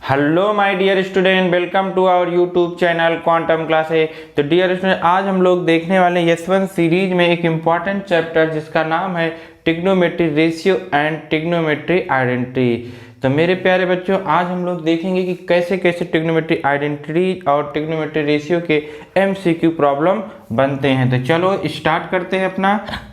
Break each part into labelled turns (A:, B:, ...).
A: Hello my dear student, welcome to our YouTube channel quantum class है। तो dear student, आज हम लोग देखने वाले यस1 सीरीज में एक इम्पॉर्टेंट चैप्टर जिसका नाम है trigonometry ratio and trigonometry identity. तो मेरे प्यारे बच्चों, आज हम लोग देखेंगे कि कैसे कैसे ट्रिग्नोमेट्री आइडेंटिटी और ट्रिग्नोमेट्री रेशियो के एमसीक्यू प्रॉब्लम बनते हैं। तो चलो स्टार्ट करते हैं अपना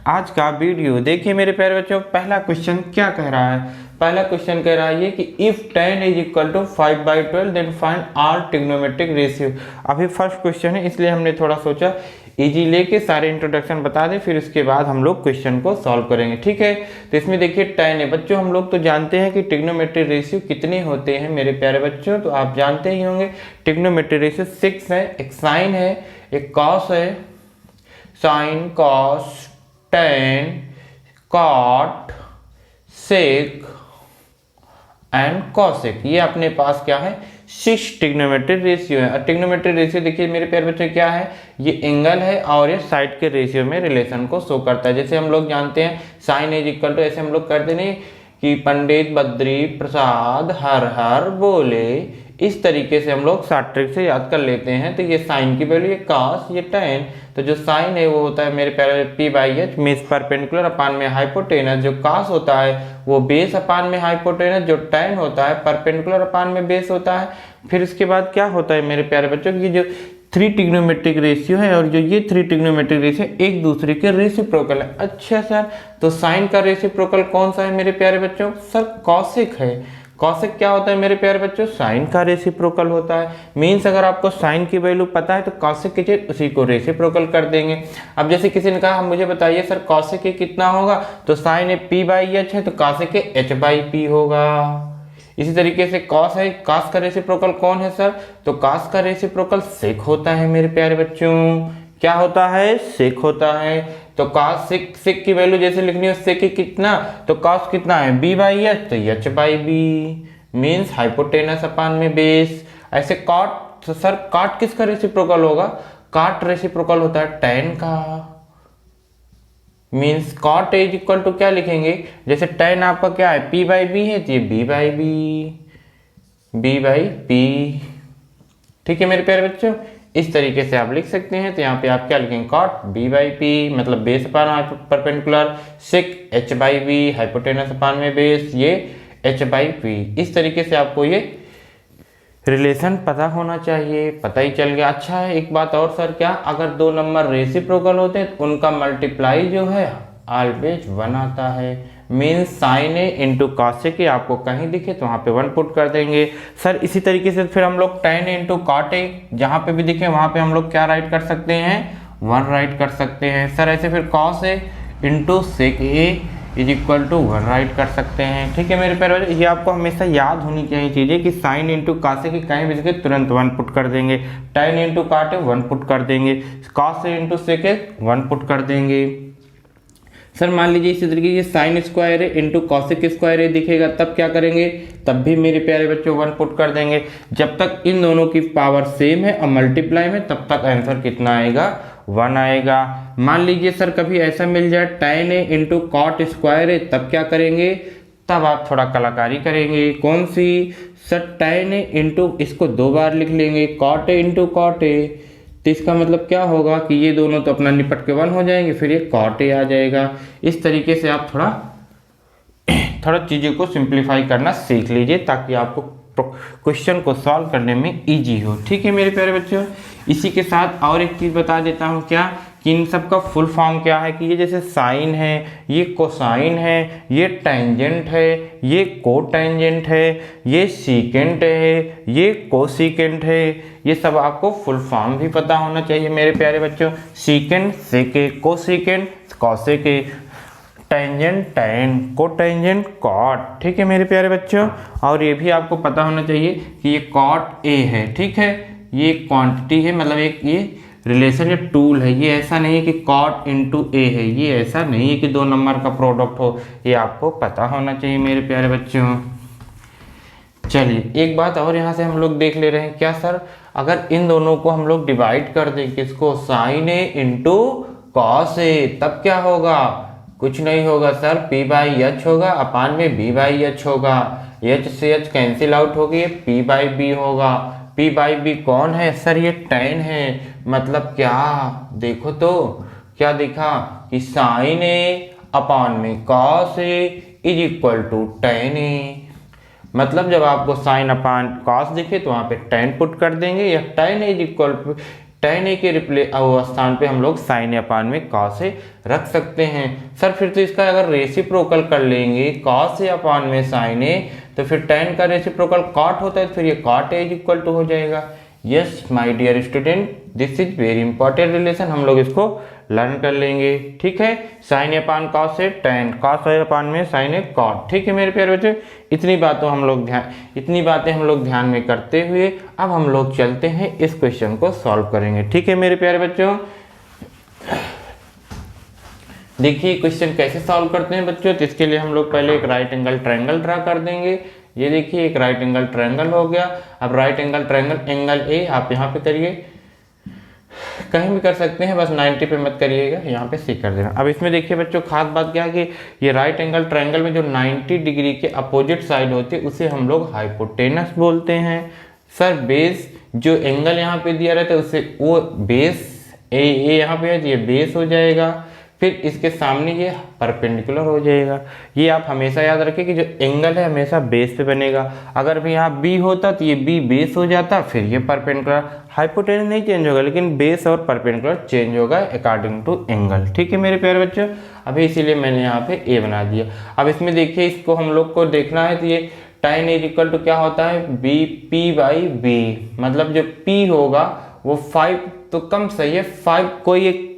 A: आज का वीडियो। देखिए मेरे प्यारे बच्चों, पहला क्वेश्चन क्या कह रहा है। पहला क्वेश्चन कह रहा है ये कि if 10 is equal to 5/12 then find all trigonometric ratio. अभी फर्स्ट क्वेश्चन है, इसलिए हमने थोड़ा सोचा इजी लेके सारे इंट्रोडक्शन बता दें, फिर उसके बाद हम लोग क्वेश्चन को सॉल्व करेंगे। ठीक है, तो इसमें देखिए 10 है। बच्चों हम लोग तो जानते हैं कि ट्रिग्नोमेट्रिक रेशियो कितने होते हैं मेरे प्यारे बच्चों, तो आप जानते ही होंगे। ट्रिग्नोमेट्रिक रेशियो 6 है। एक साइन है, एक कॉस है, sine cos tan cot sec and cosec, ये अपने पास क्या है 6 ट्रिग्नोमेट्रिक रेशियो है। और ट्रिग्नोमेट्रिक रेशियो देखिए मेरे प्यारे बच्चों क्या है, ये एंगल है और ये साइड के रेशियो में रिलेशन को शो करता है। जैसे हम लोग जानते हैं साइन इज इक्वल टू, ऐसे हम लोग करते नहीं कि पंडित बद्री प्रसाद हर हर बोले, इस तरीके से हम लोग शॉर्ट ट्रिक से याद कर लेते हैं। तो ये साइन की वैल्यू, ये कॉस, ये tan। तो जो साइन है वो होता है मेरे प्यारे p/h मीन्स परपेंडिकुलर अपान में हाइपोटेनस। जो कॉस होता है वो बेस अपान में हाइपोटेनस। जो tan होता है परपेंडिकुलर अपान में बेस होता है। फिर इसके बाद क्या होता है मेरे प्यारे बच्चों की जो 3 ट्रिग्नोमेट्रिक रेशियो है और जो ये 3 ट्रिग्नोमेट्रिक रेशियो एक दूसरे के रेसिप्रोकल है। अच्छा सर, तो साइन का रेसिप्रोकल कौन सा है मेरे प्यारे बच्चों? सर कॉसेक है। कॉसेक क्या होता है मेरे प्यारे बच्चों? साइन का रेसिप्रोकल होता है। मीन्स अगर आपको साइन की वैल्यू पता है तो कॉसेक के जगह उसी को रेसिप्रोकल कर देंगे। अब जैसे किसी ने कहा मुझे बताइए सर कॉसेक के कितना होगा, तो साइन है p/h है तो कॉसेक के h/p होगा। इसी तरीके से कॉस है, कॉस का रेसिप्रोकल कौन है सर? तो कॉस का रेसिप्रोकल सेक होता है मेरे प्यारे बच्चों। क्या होता है? सेक होता है। तो कॉस सेक की वैल्यू जैसे लिखनी है सेक की कितना, तो कॉस कितना है b/h तो h/b मीन्स हाइपोटेनस अपान में बेस। ऐसे कॉट, तो सर कॉट किसका रेसिप्रोकल होगा? कॉट रेसिप्रोकल होता है tan का। Means cot is equal to क्या लिखेंगे, जैसे tan आपका क्या है p/b है तो ये b/b। ठीक है मेरे प्यारे बच्चों, इस तरीके से आप लिख सकते हैं। तो यहाँ पे आप क्या लिखेंगे, कॉट b/p मतलब बेस अपान परपेंडिकुलर, सेक h/b हाइपोटेनस अपान में बेस, ये h/p। इस तरीके से आपको ये रिलेशन पता होना चाहिए। पता ही चल गया। अच्छा है, एक बात और सर, क्या अगर 2 नंबर रेसिप्रोकल होते हैं तो उनका मल्टीप्लाई जो है ऑलवेज 1 आता है। मीन्स साइन ए इंटू कॉसेक ए आपको कहीं दिखे तो वहाँ पे 1 पुट कर देंगे। सर इसी तरीके से फिर हम लोग tan इंटू कॉट ए जहाँ पे भी दिखे वहाँ पे हम लोग क्या राइट कर सकते हैं, 1 राइट कर सकते हैं। सर ऐसे फिर cos A into sec A is equal to 1 write कर सकते हैं। ठीक है मेरे प्यारे, ये आपको हमेशा याद होनी चाहिए चीज़ें कि साइन इंटू कॉसेक की कहीं भी दिखे तुरंत 1 पुट कर देंगे। tan into cot A 1 put कर देंगे। कॉस इंटू सेक 1 पुट कर देंगे। सर मान लीजिए इसी तरीके से साइन स्क्वायर है इंटू कॉसेक स्क्वायर है दिखेगा, तब क्या करेंगे, तब भी मेरे प्यारे बच्चों 1 पुट कर देंगे। जब तक इन दोनों की पावर सेम है और मल्टीप्लाई में, तब तक आंसर कितना आएगा, 1 आएगा। मान लीजिए सर कभी ऐसा मिल जाए tan A into cot square है, तब क्या करेंगे, तब आप थोड़ा कलाकारी करेंगे। कौन सी? सर tan ए इंटू, इसको 2 बार लिख लेंगे, cot A into cot A. तो इसका मतलब क्या होगा कि ये दोनों तो अपना निपट के 1 हो जाएंगे, फिर ये कॉट ए आ जाएगा। इस तरीके से आप थोड़ा चीज़ों को सिंप्लीफाई करना सीख लीजिए ताकि आपको क्वेश्चन को सॉल्व करने में इजी हो। ठीक है मेरे प्यारे बच्चों, इसी के साथ और एक चीज़ बता देता हूँ क्या, कि इन सब का फुल फॉर्म क्या है, कि ये जैसे साइन है, ये कोसाइन है, ये टेंजेंट है, ये कोटेंजेंट है, ये सीकेंट है, ये कोसीकेंट है। ये सब आपको फुल फॉर्म भी पता होना चाहिए मेरे प्यारे बच्चों। Secant sec, cosecant cosec, tangent tan, cotangent cot. ठीक है मेरे प्यारे बच्चों, और ये भी आपको पता होना चाहिए कि ये कॉट ए है। ठीक है, ये क्वांटिटी है, मतलब एक ये रिलेशन या टूल है। ये ऐसा नहीं है कि कॉट इंटू ए है, ये ऐसा नहीं है कि 2 नंबर का प्रोडक्ट हो। ये आपको पता होना चाहिए मेरे प्यारे बच्चों। चलिए एक बात और यहाँ से हम लोग देख ले रहे हैं, क्या सर अगर इन दोनों को हम लोग डिवाइड कर दें, किसको, sign A into cos A, तब क्या होगा, कुछ नहीं होगा सर, पी बाई एच होगा अपान में बी बाई एच होगा। एच से एच कैंसिल आउट हो गई, पी बाई बी होगा। पी बाई बी कौन है सर? ये tan है। मतलब क्या, देखो तो क्या दिखा कि साइन ए अपान में cos A is equal to tan A. मतलब जब आपको साइन अपान कॉस दिखे तो वहां पे tan पुट कर देंगे, या tan A is equal to tan A के स्थान पे हम लोग साइन ए अपान में कॉस ए रख सकते हैं। सर फिर तो इसका अगर रेसिप्रोकल कर लेंगे कॉस ए अपान में साइन ए, तो फिर tan का रेसिप्रोकल कॉट होता है, तो फिर ये cot A is equal to हो जाएगा। Yes my dear student, this is very important relation, हम लोग इसको लर्न कर लेंगे। ठीक है, sine A upon cos A tan, cos A upon में साइन ए कॉट। ठीक है मेरे प्यारे बच्चों, इतनी बातें हम लोग ध्यान में करते हुए अब हम लोग चलते हैं इस क्वेश्चन को सॉल्व करेंगे। ठीक है मेरे प्यारे बच्चों, देखिए क्वेश्चन कैसे सॉल्व करते हैं बच्चों। तो इसके लिए हम लोग पहले एक राइट एंगल ट्रायंगल ड्रा कर देंगे। ये देखिए एक राइट एंगल ट्रायंगल हो गया। अब right angle triangle angle A आप यहाँ पे करिए, कहीं भी कर सकते हैं, बस 90 पे मत करिएगा, यहाँ पे सी कर देना। अब इसमें देखिए बच्चों खास बात क्या है कि ये राइट एंगल ट्रायंगल में जो 90 डिग्री के अपोजिट साइड होती है उसे हम लोग हाइपोटेनस बोलते हैं। सर बेस जो एंगल यहाँ पे दिया रहता है उससे वो बेस ए यहाँ पे है तो ये बेस हो जाएगा, फिर इसके सामने ये परपेंडिकुलर हो जाएगा। ये आप हमेशा याद रखें कि जो एंगल है हमेशा बेस पे बनेगा। अगर भी यहाँ बी होता तो ये बी बेस हो जाता, फिर ये परपेंडिकुलर, हाइपोटेनस नहीं चेंज होगा लेकिन बेस और परपेंडिकुलर चेंज होगा अकॉर्डिंग टू एंगल। ठीक है मेरे प्यारे बच्चों, अभी इसीलिए मैंने यहाँ पे ए बना दिया। अब इसमें देखिए इसको हम लोग को देखना है तो ये tan इज इक्वल टू क्या होता है, बी पी बाई बी। मतलब जो p होगा वो 5 तो कम सही है, 5 कोई एक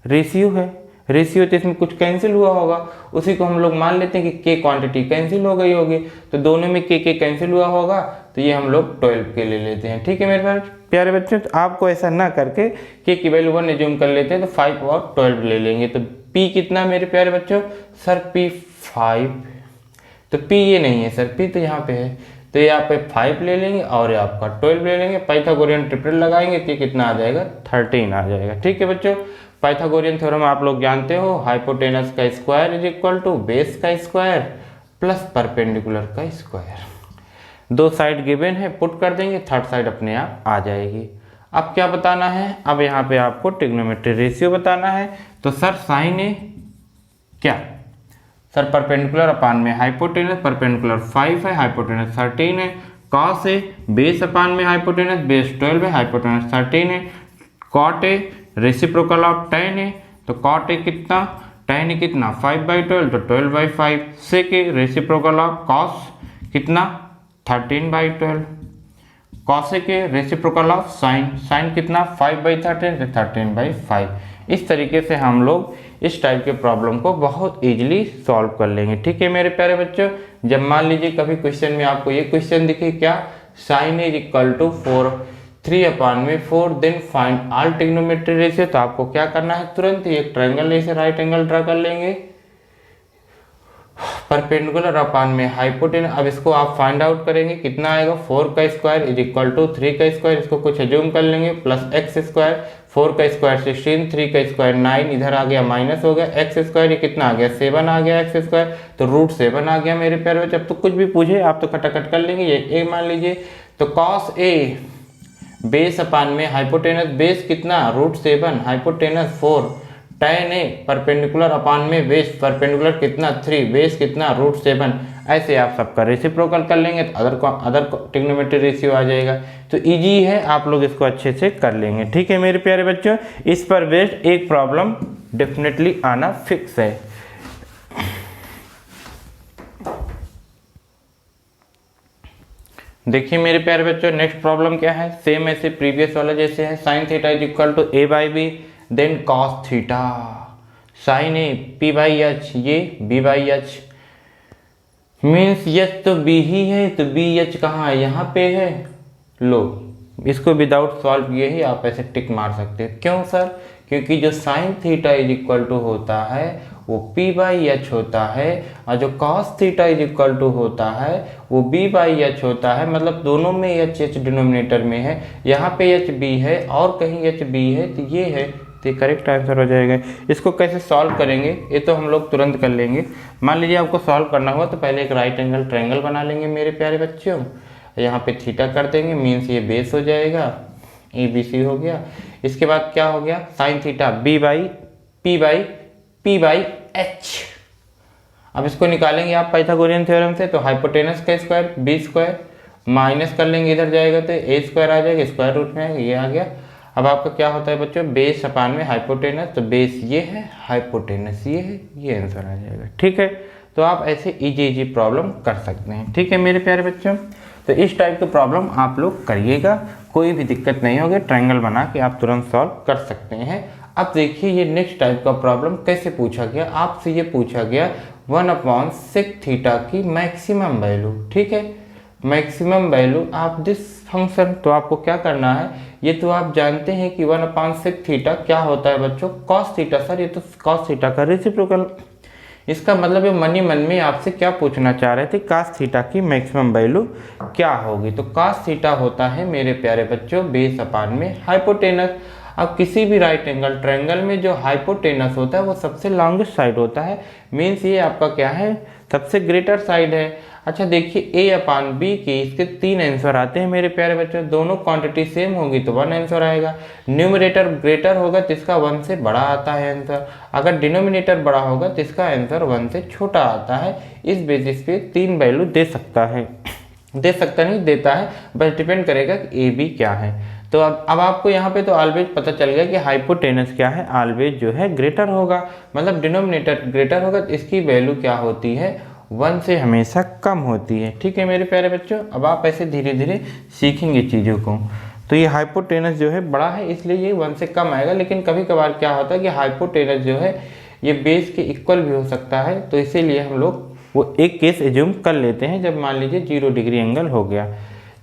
A: रेशियो है, रेशियो तो इसमें कुछ कैंसिल हुआ होगा, उसी को हम लोग मान लेते हैं कि k क्वांटिटी कैंसिल हो गई होगी, तो दोनों में k कैंसिल हुआ होगा तो ये हम लोग 12 के ले लेते हैं। ठीक है मेरे प्यारे बच्चों, तो आपको ऐसा ना करके k की वैल्यू 1 एज्यूम कर लेते हैं तो 5 और 12 ले लेंगे। तो p कितना मेरे प्यारे बच्चों, सर p 5, तो p ये नहीं है सर, p तो यहाँ पे है, तो ये आप 5 ले लेंगे और ये आपका 12 ले लेंगे, पाइथागोरियन ट्रिपल लगाएंगे तो ये कितना आ जाएगा, 13 आ जाएगा। ठीक है बच्चों, पाइथागोरियन थ्योरम आप लोग जानते हो, हाइपोटेनस का square is equal to base का स्क्वायर प्लस परपेंडिकुलर का स्क्वायर। दो साइड गिवन है, पुट कर देंगे, थर्ड साइड अपने आप आ जाएगी। अब क्या बताना है, अब यहाँ पे आपको ट्रिग्नोमेट्री रेशियो बताना है। तो सर साइन ए क्या, सर परपेंडिकुलर अपान में हाइपोटेनस, परपेंडिकुलर 5 है, हाइपोटेनस 13 है। कॉस ए बेस अपान में हाइपोटेनस, बेस 12 है, हाइपोटेनस 13 है। Cot A reciprocal of tan A, तो कॉट ए कितना, tan ए कितना 5/12, तो 12/5। Sec A reciprocal of cos कितना 13/12। Cosec A reciprocal of sine, sine कितना 5/13, तो 13/5। इस तरीके से हम लोग इस टाइप के प्रॉब्लम को बहुत इजीली सॉल्व कर लेंगे। ठीक है मेरे प्यारे बच्चों, जब मान लीजिए कभी क्वेश्चन में आपको ये क्वेश्चन दिखे क्या, sine is equal to 3/4 then find all trigonometry ratio, तो आपको क्या करना है, तुरंत ही एक ट्रायंगल ऐसे राइट एंगल ड्रा कर लेंगे, परपेंडिकुलर अपान में हाइपोटेनस। अब इसको आप फाइंड आउट करेंगे कितना आएगा, 4 का स्क्वायर इज इक्वल टू 3 का स्क्वायर, इसको कुछ एज्यूम कर लेंगे, प्लस एक्स स्क्वायर, 4 का स्क्वायर 16, 3 का स्क्वायर 9, इधर आ गया माइनस हो गया, एक्स स्क्वायर ये कितना आ गया 7 आ गया, एक्स स्क्वायर तो √7 आ गया मेरे प्यारे बच्चे। अब तो कुछ भी पूछे आप तो खटाखट कर लेंगे। ये ए मान लीजिए, तो कॉस ए बेस अपान में हाइपोटेनस, बेस कितना √7, हाइपोटेनस 4, tan ए परपेंडिकुलर अपान में बेस, परपेंडिकुलर कितना 3, बेस कितना √7। ऐसे आप सबका रेसिप्रोकल कर लेंगे तो अदर ट्रिग्नोमेट्री रेशियो आ जाएगा। तो इजी है, आप लोग इसको अच्छे से कर लेंगे। ठीक है मेरे प्यारे बच्चों, इस पर बेस्ड एक प्रॉब्लम डेफिनेटली आना फिक्स है। देखिए मेरे प्यारे बच्चों, नेक्स्ट प्रॉब्लम क्या है, सेम ऐसे प्रीवियस वाला जैसे है, sine theta is equal to a/b then cos theta, sine A p/h, ये b/h मीन्स h तो b ही है, तो b/h कहाँ है, यहाँ पे है। लो इसको विदाउट सॉल्व किए ही आप ऐसे टिक मार सकते हैं। क्यों सर, क्योंकि जो sine theta is equal to होता है वो p/h होता है, और जो cos theta is equal to होता है वो b/h होता है। मतलब दोनों में h डिनोमिनेटर में है, यहाँ पे h b है और कहीं h b है, तो ये है तो ये करेक्ट आंसर हो जाएगा। इसको कैसे सॉल्व करेंगे ये तो हम लोग तुरंत कर लेंगे। मान लीजिए आपको सॉल्व करना हुआ तो पहले एक राइट एंगल ट्रायंगल बना लेंगे मेरे प्यारे बच्चों, यहाँ पे थीटा कर देंगे, मीन्स ये बेस हो जाएगा, ABC हो गया। इसके बाद क्या हो गया, साइन थीटा P/H। अब इसको निकालेंगे आप पाइथागोरियन थ्योरम से, तो हाइपोटेनस का स्क्वायर B² माइनस कर लेंगे, इधर जाएगा तो A² आ जाएगा, स्क्वायर रूट में आएगा, ये आ गया। अब आपका क्या होता है बच्चों, बेस अपान में हाइपोटेनस, तो बेस ये है, हाइपोटेनस ये है, ये आंसर आ जाएगा। ठीक है, तो आप ऐसे इजी प्रॉब्लम कर सकते हैं। ठीक है मेरे प्यारे बच्चों, तो इस टाइप के प्रॉब्लम आप लोग करिएगा, कोई भी दिक्कत नहीं होगी, ट्रायंगल बना के आप तुरंत सॉल्व कर सकते हैं। अब देखिए ये नेक्स्ट टाइप का प्रॉब्लम कैसे पूछा गया, आपसे ये पूछा गया 1/sec थीटा की मैक्सिमम वैल्यू। ठीक है, maximum value of this function, तो आपको क्या करना है, ये तो आप जानते हैं कि 1/sec थीटा क्या होता है बच्चों, cos थीटा। सर ये तो cos थीटा का रेसिप्रोकल, इसका मतलब ये मन में आपसे क्या पूछना चाह रहे थे, cos थीटा की मैक्सिमम वैल्यू क्या होगी। तो cos थीटा होता है मेरे प्यारे बच्चों बेस अपान में हाइपोटेनस। अब किसी भी राइट एंगल ट्रायंगल में जो हाइपोटेनस होता है वो सबसे लॉन्गेस्ट साइड होता है, मीन्स ये आपका क्या है, सबसे ग्रेटर साइड है। अच्छा देखिए A/B के इसके 3 आंसर आते हैं मेरे प्यारे बच्चों, दोनों क्वांटिटी सेम होगी तो 1 आंसर आएगा, न्यूमरेटर ग्रेटर होगा तो इसका 1 से बड़ा आता है आंसर, अगर डिनोमिनेटर बड़ा होगा तो इसका आंसर 1 से छोटा आता है। इस बेसिस पे 3 वैल्यू दे सकता है, दे सकता नहीं देता है, बस डिपेंड करेगा कि AB क्या है। तो अब आपको यहाँ पे तो ऑलवेज पता चल गया कि हाइपोटेनस क्या है, ऑलवेज जो है ग्रेटर होगा, मतलब डिनोमिनेटर ग्रेटर होगा तो इसकी वैल्यू क्या होती है, 1 से हमेशा कम होती है। ठीक है मेरे प्यारे बच्चों, अब आप ऐसे धीरे धीरे सीखेंगे चीज़ों को। तो ये हाइपोटेनस जो है बड़ा है इसलिए ये 1 से कम आएगा, लेकिन कभी कभार क्या होता है कि हाइपोटेनस जो है ये बेस के इक्वल भी हो सकता है, तो इसीलिए हम लोग वो एक केस एज्यूम कर लेते हैं जब मान लीजिए 0 डिग्री एंगल हो गया,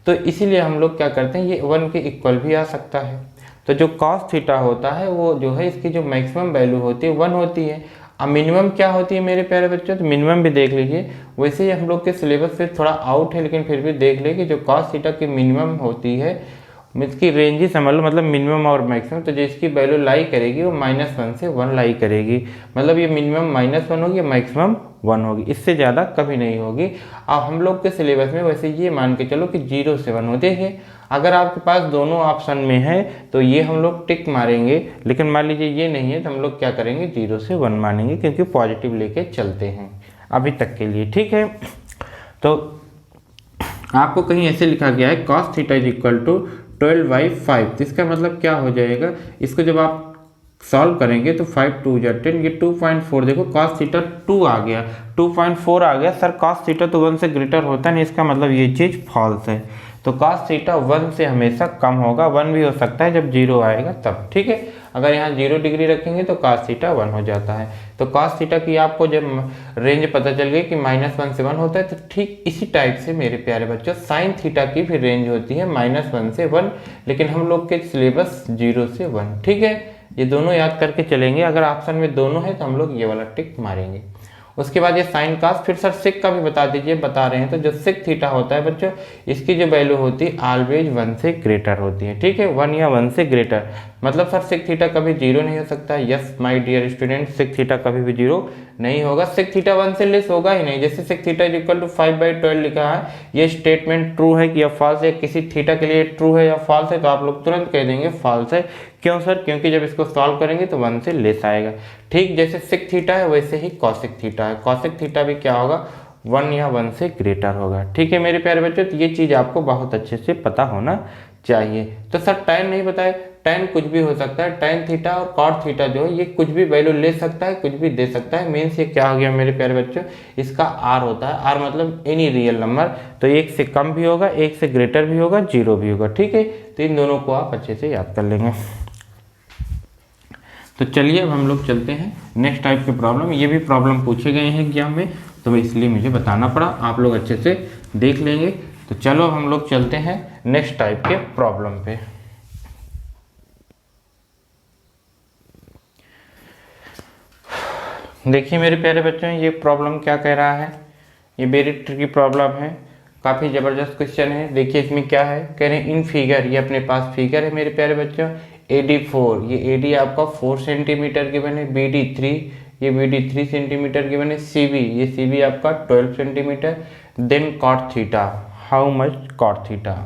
A: तो इसीलिए हम लोग क्या करते हैं, ये 1 के इक्वल भी आ सकता है। तो जो cos थीटा होता है वो जो है इसकी जो मैक्सिमम वैल्यू होती है 1 होती है। अब मिनिमम क्या होती है मेरे प्यारे बच्चों, तो मिनिमम भी देख लीजिए, वैसे ही हम लोग के सिलेबस से थोड़ा आउट है लेकिन फिर भी देख ले कि जो cos थीटा की मिनिमम होती है, इसकी रेंज ही समझ लो, मतलब मिनिमम और मैक्सिमम, तो जो इसकी वैल्यू लाई करेगी वो -1 से 1 लाई करेगी, मतलब ये मिनिमम -1 होगी, मैक्सिमम 1 होगी, इससे ज़्यादा कभी नहीं होगी। अब हम लोग के सिलेबस में वैसे ये मान के चलो कि 0 से 1 होते हैं, अगर आपके पास दोनों ऑप्शन में है तो ये हम लोग टिक मारेंगे, लेकिन मान लीजिए ये नहीं है तो हम लोग क्या करेंगे 0 से 1 मानेंगे, क्योंकि पॉजिटिव लेके चलते हैं अभी तक के लिए। ठीक है, तो आपको कहीं ऐसे लिखा गया है cos theta is equal to 12/5, तो इसका मतलब क्या हो जाएगा, इसको जब आप सॉल्व करेंगे तो 5 2 10, ये 2.4, देखो cos थीटा 2 आ गया, 2.4 आ गया, सर cos थीटा तो 1 से ग्रेटर होता नहीं, इसका मतलब ये चीज़ फॉल्स है। तो cos थीटा 1 से हमेशा कम होगा, 1 भी हो सकता है जब 0 आएगा तब। ठीक है, अगर यहाँ 0 डिग्री रखेंगे तो cos थीटा 1 हो जाता है। तो cos थीटा की आपको जब रेंज पता चल गई कि -1 से 1 होता है, तो ठीक इसी टाइप से मेरे प्यारे बच्चों साइन थीटा की भी रेंज होती है -1 से 1, लेकिन हम लोग के सिलेबस 0 से 1। ठीक है, ये दोनों याद करके चलेंगे, अगर ऑप्शन में दोनों है तो हम लोग ये वाला टिक मारेंगे। उसके बाद ये साइन कास, फिर सर सेक का भी बता दीजिए, बता रहे हैं तो जो सेक थीटा होता है बच्चों, इसकी जो वैल्यू होती है ऑलवेज 1 से ग्रेटर होती है। ठीक है, 1 या 1 से ग्रेटर, मतलब सर सेक थीटा कभी 0 नहीं हो सकता। Yes my dear student, sec theta कभी भी 0 नहीं होगा, सेक थीटा 1 से लेस होगा ही नहीं। जैसे sec theta is equal to 5/12 लिखा है, ये स्टेटमेंट ट्रू है कि या फॉल्स है, किसी थीटा के लिए ट्रू है या फॉल्स है, तो आप लोग तुरंत कह देंगे फॉल्स है। क्यों सर, क्योंकि जब इसको सॉल्व करेंगे तो 1 से लेस आएगा। ठीक जैसे सेक थीटा है वैसे ही कॉसेक थीटा है, कॉसेक थीटा भी क्या होगा, 1 या 1 से ग्रेटर होगा। ठीक है मेरे प्यारे बच्चों, तो ये चीज़ आपको बहुत अच्छे से पता होना चाहिए। तो सर tan नहीं बताए, tan कुछ भी हो सकता है, tan थीटा और cot थीटा जो है ये कुछ भी वैल्यू ले सकता है, कुछ भी दे सकता है। मीन्स ये क्या हो गया मेरे प्यारे बच्चों, इसका r होता है, r मतलब एनी रियल नंबर, तो 1 से कम भी होगा, 1 से ग्रेटर भी होगा, 0 भी होगा। ठीक है, तो इन दोनों को आप अच्छे से याद कर लेंगे। तो चलिए अब हम लोग चलते हैं नेक्स्ट टाइप के प्रॉब्लम। ये भी प्रॉब्लम पूछे गए हैं एग्जाम में, तो इसलिए मुझे बताना पड़ा, आप लोग अच्छे से देख लेंगे। तो चलो हम लोग चलते हैं नेक्स्ट टाइप के प्रॉब्लम पे। देखिए मेरे प्यारे बच्चों, ये प्रॉब्लम क्या कह रहा है, ये वेरी ट्रिकी प्रॉब्लम है, काफ़ी ज़बरदस्त क्वेश्चन है। देखिए इसमें क्या है, कह रहे हैं इन फिगर, ये अपने पास फिगर है मेरे प्यारे बच्चों, AD4, ये AD आपका 4 सेंटीमीटर गिवन है, BD3, ये BD3 सेंटीमीटर गिवन है, CB, ये CB आपका 12 centimetre. Then cot theta, how much cot theta.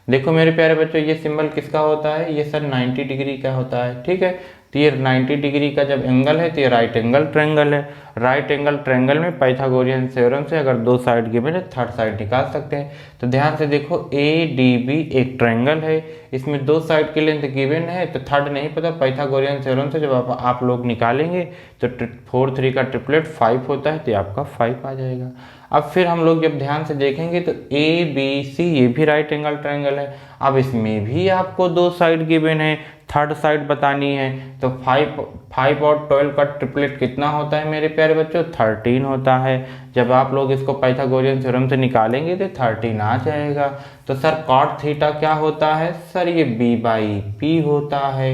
A: देखो मेरे प्यारे बच्चों, ये सिंबल किसका होता है, ये सर 90 डिग्री का होता है, ठीक है। तो ये 90 डिग्री का जब एंगल है तो ये राइट एंगल ट्रायंगल है। राइट एंगल ट्रायंगल में पाइथागोरियन थ्योरम से अगर दो साइड गिवन है, थर्ड साइड निकाल सकते हैं। तो ध्यान से देखो, ADB एक ट्रायंगल है, इसमें दो साइड की लेंथ गिवन है, तो थर्ड नहीं पता। पाइथागोरियन थ्योरम से जब आप लोग निकालेंगे तो 4 3 का ट्रिपलेट 5 होता है, तो आपका 5 आ जाएगा। अब फिर हम लोग जब ध्यान से देखेंगे तो ABC ये भी राइट एंगल ट्रायंगल है। अब इसमें भी आपको दो साइड गिवन है, थर्ड साइड बतानी है। तो 5 और 12 का ट्रिपलेट कितना होता है मेरे प्यारे बच्चों, 13 होता है। जब आप लोग इसको पाइथागोरियन थ्योरम से निकालेंगे तो 13 आ जाएगा। तो सर कॉट थीटा क्या होता है, सर ये B/P होता है,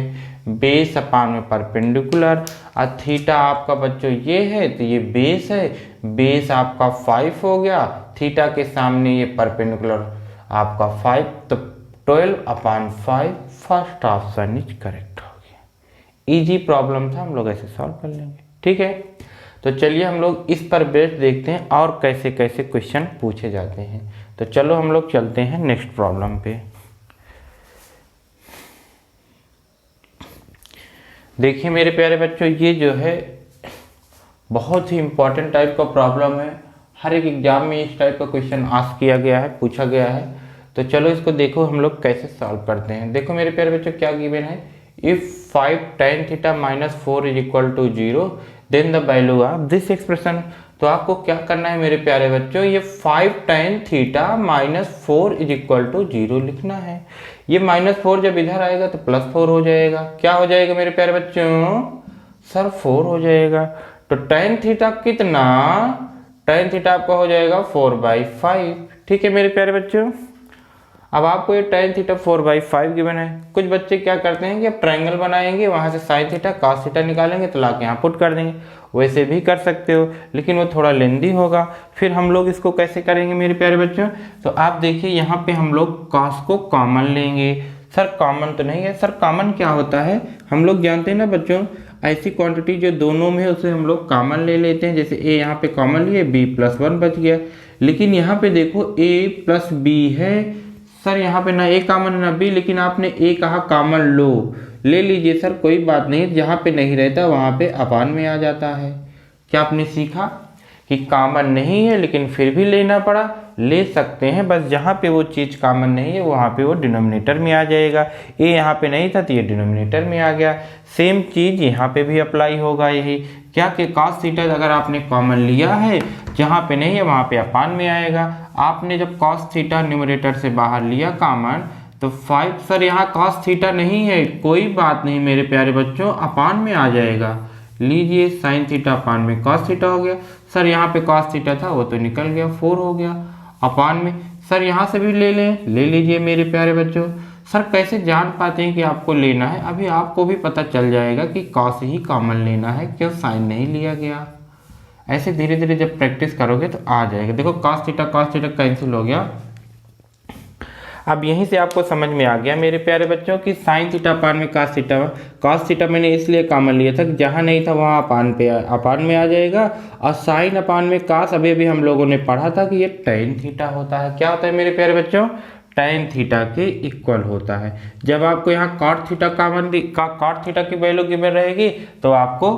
A: बेस अपान में परपेंडिकुलर। और थीटा आपका बच्चों ये है, तो ये बेस है, बेस आपका 5 हो गया, थीटा के सामने ये परपेंडिकुलर आपका 5, तो 12/5, फर्स्ट ऑप्शन इज करेक्ट हो गया। इजी प्रॉब्लम था, हम लोग ऐसे सॉल्व कर लेंगे, ठीक है। तो चलिए हम लोग इस पर बेस्ड देखते हैं और कैसे कैसे क्वेश्चन पूछे जाते हैं। तो चलो हम लोग चलते हैं नेक्स्ट प्रॉब्लम पे। देखिए मेरे प्यारे बच्चों, ये जो है बहुत ही इंपॉर्टेंट टाइप का प्रॉब्लम है। हर एक एग्जाम में इस टाइप का क्वेश्चन आस्क किया गया है, पूछा गया है। तो चलो इसको देखो हम लोग कैसे सॉल्व करते हैं। देखो मेरे प्यारे बच्चों क्या गिवन है, if 5 tan theta -4 is equal to 0 then the value of this expression. तो आपको क्या करना है मेरे प्यारे बच्चों, ये 5 tan theta -4 is equal to 0 लिखना है। ये -4 जब इधर आएगा तो +4 हो जाएगा। क्या हो जाएगा मेरे प्यारे बच्चों, सर 4 हो जाएगा। तो tan थीटा कितना, tan थीटा आपका हो जाएगा 4/5, ठीक है मेरे प्यारे बच्चों। अब आपको ये tan थीटा 4/5 गिवन है। कुछ बच्चे क्या करते हैं कि अब ट्रायंगल बनाएंगे, वहां से sin थीटा cos थीटा निकालेंगे तो लाके यहाँ पुट कर देंगे। वैसे भी कर सकते हो, लेकिन वो थोड़ा लेंदी होगा। फिर हम लोग इसको कैसे करेंगे मेरे प्यारे बच्चों, तो आप देखिए यहाँ पे हम लोग cos को कॉमन लेंगे। सर कॉमन तो नहीं है, सर कॉमन क्या होता है, हम लोग जानते हैं ना बच्चों, ऐसी क्वांटिटी जो दोनों में है उसे हम लोग कॉमन ले लेते हैं। जैसे a यहाँ पे कॉमन लिए, b+1 बच गया। लेकिन यहाँ पे देखो a+b है, सर यहाँ पे ना a कॉमन है ना b, लेकिन आपने a कहा कॉमन लो, ले लीजिए सर, कोई बात नहीं। जहाँ पे नहीं रहता वहाँ पे अपान में आ जाता है। क्या आपने सीखा कि कॉमन नहीं है लेकिन फिर भी लेना पड़ा, ले सकते हैं, बस जहाँ पे वो चीज़ कॉमन नहीं है वहाँ पे वो डिनोमिनेटर में आ जाएगा। ए यहाँ पे नहीं था तो ये डिनोमिनेटर में आ गया। सेम चीज़ यहाँ पे भी अप्लाई होगा यही, क्या कि cos थीटा अगर आपने कॉमन लिया है, जहाँ पे नहीं है वहाँ पे अपान में आएगा। आपने जब cos थीटा न्यूमरेटर से बाहर लिया कॉमन, तो 5, सर यहाँ cos थीटा नहीं है, कोई बात नहीं मेरे प्यारे बच्चों, अपान में आ जाएगा। लीजिए sin थीटा अपान में cos थीटा हो गया। सर यहाँ पे cos थीटा था वो तो निकल गया, 4 हो गया अपान में। सर यहाँ से भी ले लें, ले लीजिए मेरे प्यारे बच्चों। सर कैसे जान पाते हैं कि आपको लेना है, अभी आपको भी पता चल जाएगा कि cos ही कॉमन लेना है, क्यों sin नहीं लिया गया। ऐसे धीरे धीरे जब प्रैक्टिस करोगे तो आ जाएगा। देखो cos थीटा कैंसिल हो गया। अब यहीं से आपको समझ में आ गया मेरे प्यारे बच्चों कि sin थीटा अपान में cos थीटा मैंने इसलिए कॉमन लिया था कि जहाँ नहीं था वहाँ अपान में आ जाएगा। और sin अपान में cos अभी हम लोगों ने पढ़ा था कि ये tan थीटा होता है। क्या होता है मेरे प्यारे बच्चों, tan थीटा के इक्वल होता है। जब आपको यहाँ cot थीटा की वैल्यू गिवन रहेगी तो आपको